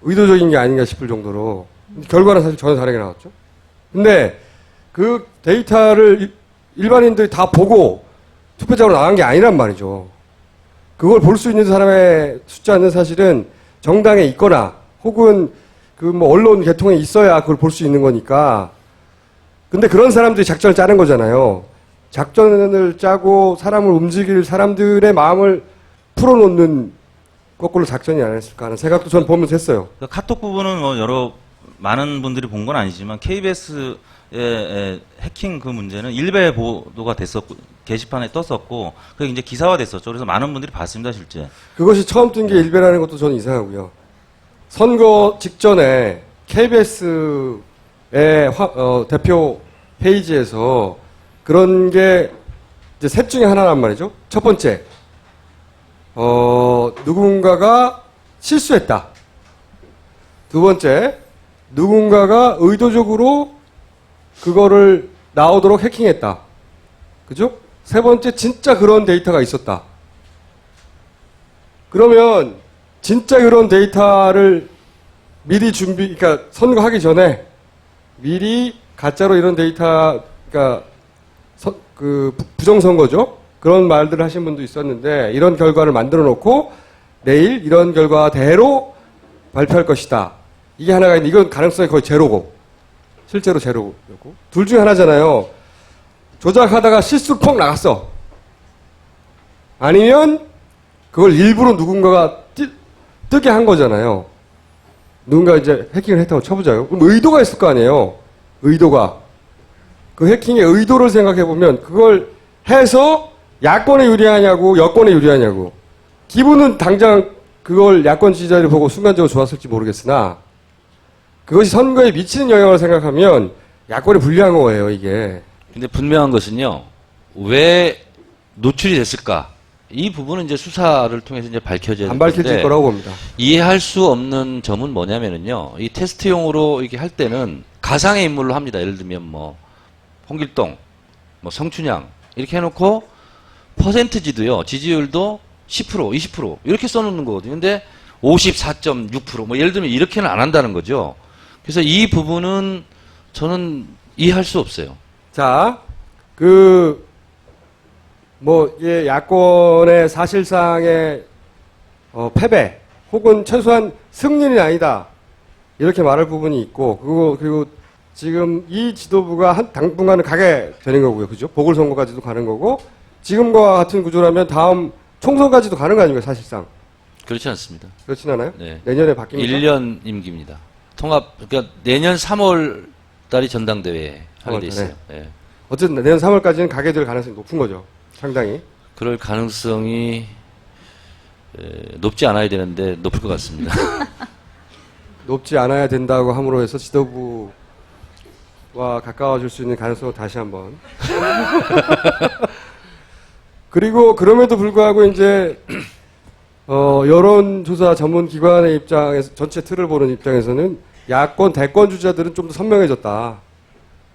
의도적인 게 아닌가 싶을 정도로 결과는 사실 전혀 다르게 나왔죠. 근데 그 데이터를 일반인들이 다 보고 투표장으로 나간 게 아니란 말이죠. 그걸 볼 수 있는 사람의 숫자는 사실은 정당에 있거나 혹은 그 뭐 언론 계통에 있어야 그걸 볼 수 있는 거니까. 근데 그런 사람들이 작전을 짜는 거잖아요. 작전을 짜고 사람을 움직일 사람들의 마음을 풀어놓는 거꾸로 작전이 아니었을까 하는 생각도 저는 보면서 했어요. 카톡 부분은 뭐 많은 분들이 본 건 아니지만 KBS의 해킹 그 문제는 일베 보도가 됐었고 게시판에 떴었고 그게 이제 기사화됐었죠. 그래서 많은 분들이 봤습니다, 실제. 그것이 처음 뜬 게 일베라는 것도 저는 이상하고요. 선거 직전에 KBS의 대표 페이지에서 그런 게 이제 셋 중에 하나란 말이죠. 첫 번째, 누군가가 실수했다. 두 번째, 누군가가 의도적으로 그거를 나오도록 해킹했다. 그죠? 세 번째, 진짜 그런 데이터가 있었다. 그러면 진짜 그런 데이터를 미리 그러니까 선거하기 전에 미리 가짜로 이런 데이터, 그러니까 그 부정선거죠. 그런 말들을 하신 분도 있었는데 이런 결과를 만들어 놓고 내일 이런 결과대로 발표할 것이다. 이게 하나가 있는데 이건 가능성이 거의 제로고 실제로 제로였고. 둘 중에 하나잖아요. 조작하다가 실수 펑 나갔어. 아니면 그걸 일부러 누군가가 뜨게 한 거잖아요. 누군가 이제 해킹을 했다고 쳐보자요. 그럼 의도가 있을 거 아니에요. 의도가. 그 해킹의 의도를 생각해보면 그걸 해서 야권에 유리하냐고 여권에 유리하냐고. 기분은 당장 그걸 야권 지지자들이 보고 순간적으로 좋았을지 모르겠으나 그것이 선거에 미치는 영향을 생각하면 야권에 불리한 거예요, 이게. 근데 분명한 것은요, 왜 노출이 됐을까? 이 부분은 이제 수사를 통해서 이제 밝혀져야 안 되는데 밝혀질 거라고 봅니다. 이해할 수 없는 점은 뭐냐면은요, 이 테스트용으로 이렇게 할 때는 가상의 인물로 합니다. 예를 들면 뭐 홍길동, 뭐 성춘향 이렇게 해놓고 퍼센트지도요, 지지율도 10%, 20% 이렇게 써놓는 거거든요. 근데 54.6% 뭐 예를 들면 이렇게는 안 한다는 거죠. 그래서 이 부분은 저는 이해할 수 없어요. 자, 예, 야권의 사실상의 패배 혹은 최소한 승리는 아니다 이렇게 말할 부분이 있고 그리고 지금 이 지도부가 당분간은 가게 되는 거고요, 그죠? 보궐선거까지도 가는 거고 지금과 같은 구조라면 다음 총선까지도 가는 거 아닙니까, 사실상? 그렇지 않습니다. 그렇진 않아요? 네. 내년에 바뀝니까? 1년 임기입니다. 그러니까 내년 3월 달이 전당대회 하게 돼 3월 있어요. 달에. 예. 어쨌든 내년 3월까지는 가게 될 가능성이 높은 거죠, 상당히. 그럴 가능성이 높지 않아야 되는데 높을 것 같습니다. 높지 않아야 된다고 함으로 해서 지도부와 가까워질 수 있는 가능성을 다시 한번. 그리고 그럼에도 불구하고 이제 여론조사 전문 기관의 입장에서 전체 틀을 보는 입장에서는 야권 대권 주자들은 좀 더 선명해졌다.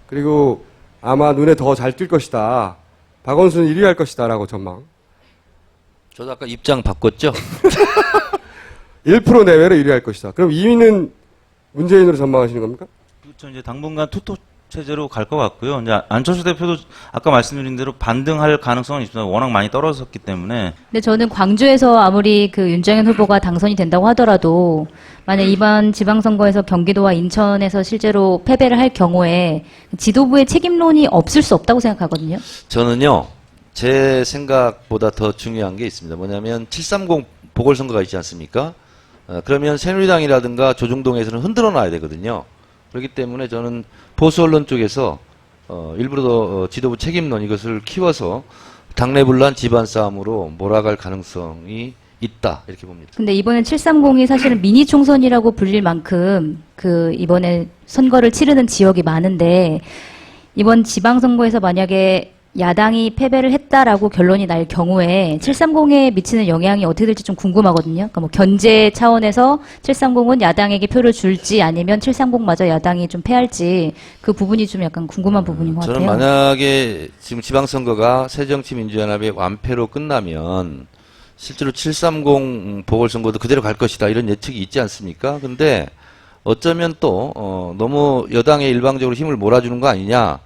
그리고 아마 눈에 더 잘 띌 것이다. 박원순은 1위 할 것이다라고 전망. 저도 아까 입장 바꿨죠? 1% 내외로 1위 할 것이다. 그럼 2위는 문재인으로 전망하시는 겁니까? 그렇죠. 이제 당분간 투톱 체제로 갈 것 같고요. 이제 안철수 대표도 아까 말씀드린 대로 반등할 가능성은 있습니다. 워낙 많이 떨어졌기 때문에. 근데 저는 광주에서 아무리 그 윤정현 후보가 당선이 된다고 하더라도 만약 이번 지방선거에서 경기도와 인천에서 실제로 패배를 할 경우에 지도부의 책임론이 없을 수 없다고 생각하거든요. 저는요, 제 생각보다 더 중요한 게 있습니다. 뭐냐면 730 보궐선거가 있지 않습니까? 그러면 새누리당이라든가 조중동에서는 흔들어 놔야 되거든요. 그렇기 때문에 저는 보수 언론 쪽에서 일부러 더 지도부 책임론 이것을 키워서 당내 분란 집안 싸움으로 몰아갈 가능성이 있다 이렇게 봅니다. 근데 이번엔 730이 사실은 미니 총선이라고 불릴 만큼 그 이번에 선거를 치르는 지역이 많은데 이번 지방선거에서 만약에 야당이 패배를 했다라고 결론이 날 경우에 730에 미치는 영향이 어떻게 될지 좀 궁금하거든요. 그러니까 뭐 견제 차원에서 730은 야당에게 표를 줄지 아니면 730마저 야당이 좀 패할지 그 부분이 좀 약간 궁금한 부분인 것 같아요. 저는 만약에 지금 지방선거가 새정치민주연합의 완패로 끝나면 실제로 730 보궐선거도 그대로 갈 것이다 이런 예측이 있지 않습니까? 근데 어쩌면 또 너무 여당에 일방적으로 힘을 몰아주는 거 아니냐.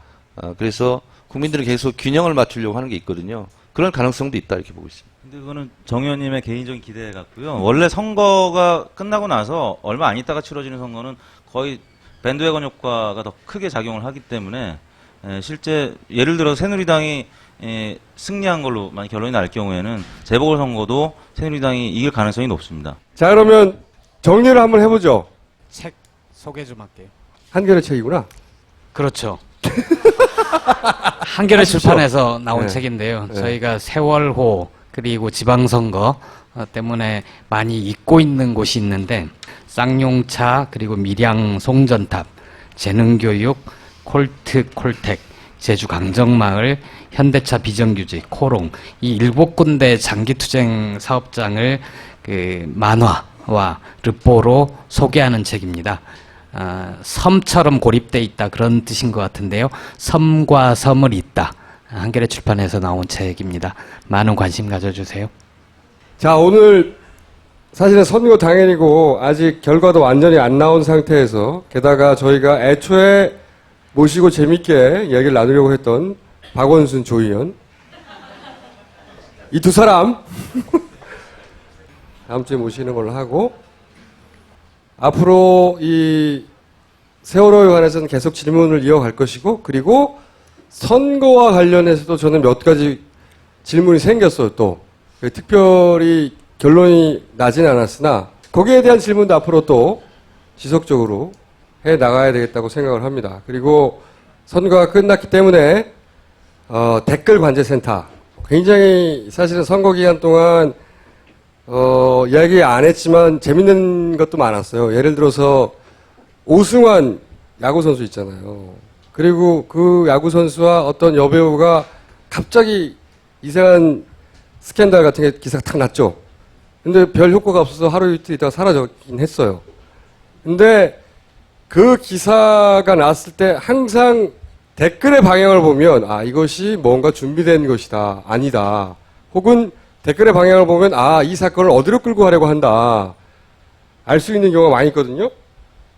그래서 국민들은 계속 균형을 맞추려고 하는 게 있거든요. 그런 가능성도 있다 이렇게 보고 있습니다. 근데 그거는 정 의원님의 개인적인 기대 같고요. 원래 선거가 끝나고 나서 얼마 안 있다가 치러지는 선거는 거의 밴드웨건 효과가 더 크게 작용을 하기 때문에 실제 예를 들어 새누리당이 승리한 걸로 만약 결론이 날 경우에는 재보궐선거도 새누리당이 이길 가능성이 높습니다. 자, 그러면 정리를 한번 해보죠. 책 소개 좀 할게요. 한겨레 책이구나. 그렇죠. 한겨레 출판에서 나온 네. 책인데요. 네. 저희가 세월호 그리고 지방선거 때문에 많이 잊고 있는 곳이 있는데 쌍용차 그리고 밀양 송전탑 재능교육 콜텍 제주 강정마을 현대차 비정규직 코롱 이 7군데 장기투쟁 사업장을 그 만화와 르포로 소개하는 책입니다. 섬처럼 고립돼 있다 그런 뜻인 것 같은데요. 섬과 섬을 잇다. 한겨레 출판에서 나온 책입니다. 많은 관심 가져주세요. 자, 오늘 사실은 선거 당일이고 아직 결과도 완전히 안 나온 상태에서 게다가 저희가 애초에 모시고 재밌게 이야기를 나누려고 했던 박원순 조 의원 이 두 사람 다음 주에 모시는 걸로 하고 앞으로 이 세월호에 관해서는 계속 질문을 이어갈 것이고, 그리고 선거와 관련해서도 저는 몇 가지 질문이 생겼어요, 또. 특별히 결론이 나진 않았으나, 거기에 대한 질문도 앞으로 또 지속적으로 해 나가야 되겠다고 생각을 합니다. 그리고 선거가 끝났기 때문에, 댓글 관제센터. 굉장히 사실은 선거 기간 동안, 이야기 안 했지만 재밌는 것도 많았어요. 예를 들어서, 오승환 야구선수 있잖아요. 그리고 그 야구선수와 어떤 여배우가 갑자기 이상한 스캔들 같은 게 기사가 탁 났죠. 근데 별 효과가 없어서 하루 이틀 있다가 사라졌긴 했어요. 근데 그 기사가 났을 때 항상 댓글의 방향을 보면, 아, 이것이 뭔가 준비된 것이다. 아니다. 혹은 댓글의 방향을 보면, 아, 이 사건을 어디로 끌고 가려고 한다. 알 수 있는 경우가 많이 있거든요.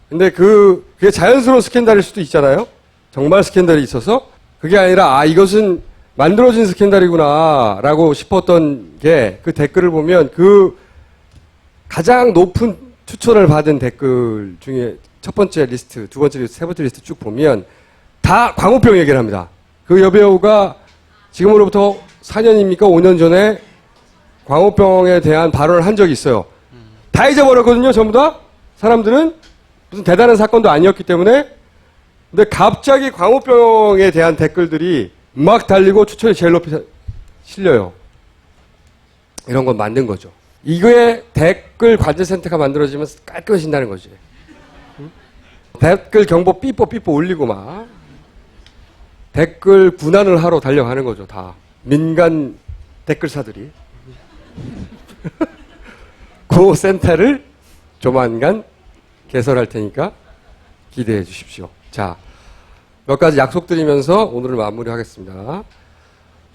근데 그게 자연스러운 스캔들일 수도 있잖아요. 정말 스캔들이 있어서. 그게 아니라, 아, 이것은 만들어진 스캔들이구나. 라고 싶었던 게 그 댓글을 보면 그 가장 높은 추천을 받은 댓글 중에 첫 번째 리스트, 두 번째 리스트, 세 번째 리스트 쭉 보면 다 광우병 얘기를 합니다. 그 여배우가 지금으로부터 4년입니까? 5년 전에 광우병에 대한 발언을 한 적이 있어요. 다 잊어버렸거든요, 전부 다. 사람들은 무슨 대단한 사건도 아니었기 때문에. 근데 갑자기 광우병에 대한 댓글들이 막 달리고 추천이 제일 높이 실려요. 이런 건 만든 거죠. 이거에 댓글 관제센터가 만들어지면 깔끔해진다는 거지. 응? 댓글 경보 삐뽀 올리고 막 댓글 군안을 하러 달려가는 거죠. 다 민간 댓글사들이. 그 센터를 조만간 개설할 테니까 기대해 주십시오. 자, 몇 가지 약속드리면서 오늘을 마무리하겠습니다.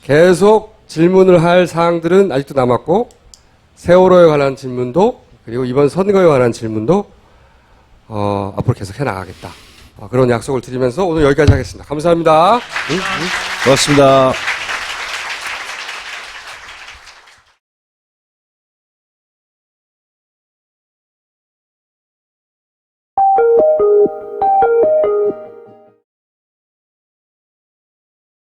계속 질문을 할 사항들은 아직도 남았고, 세월호에 관한 질문도, 그리고 이번 선거에 관한 질문도 앞으로 계속 해나가겠다. 그런 약속을 드리면서 오늘 여기까지 하겠습니다. 감사합니다. 고맙습니다.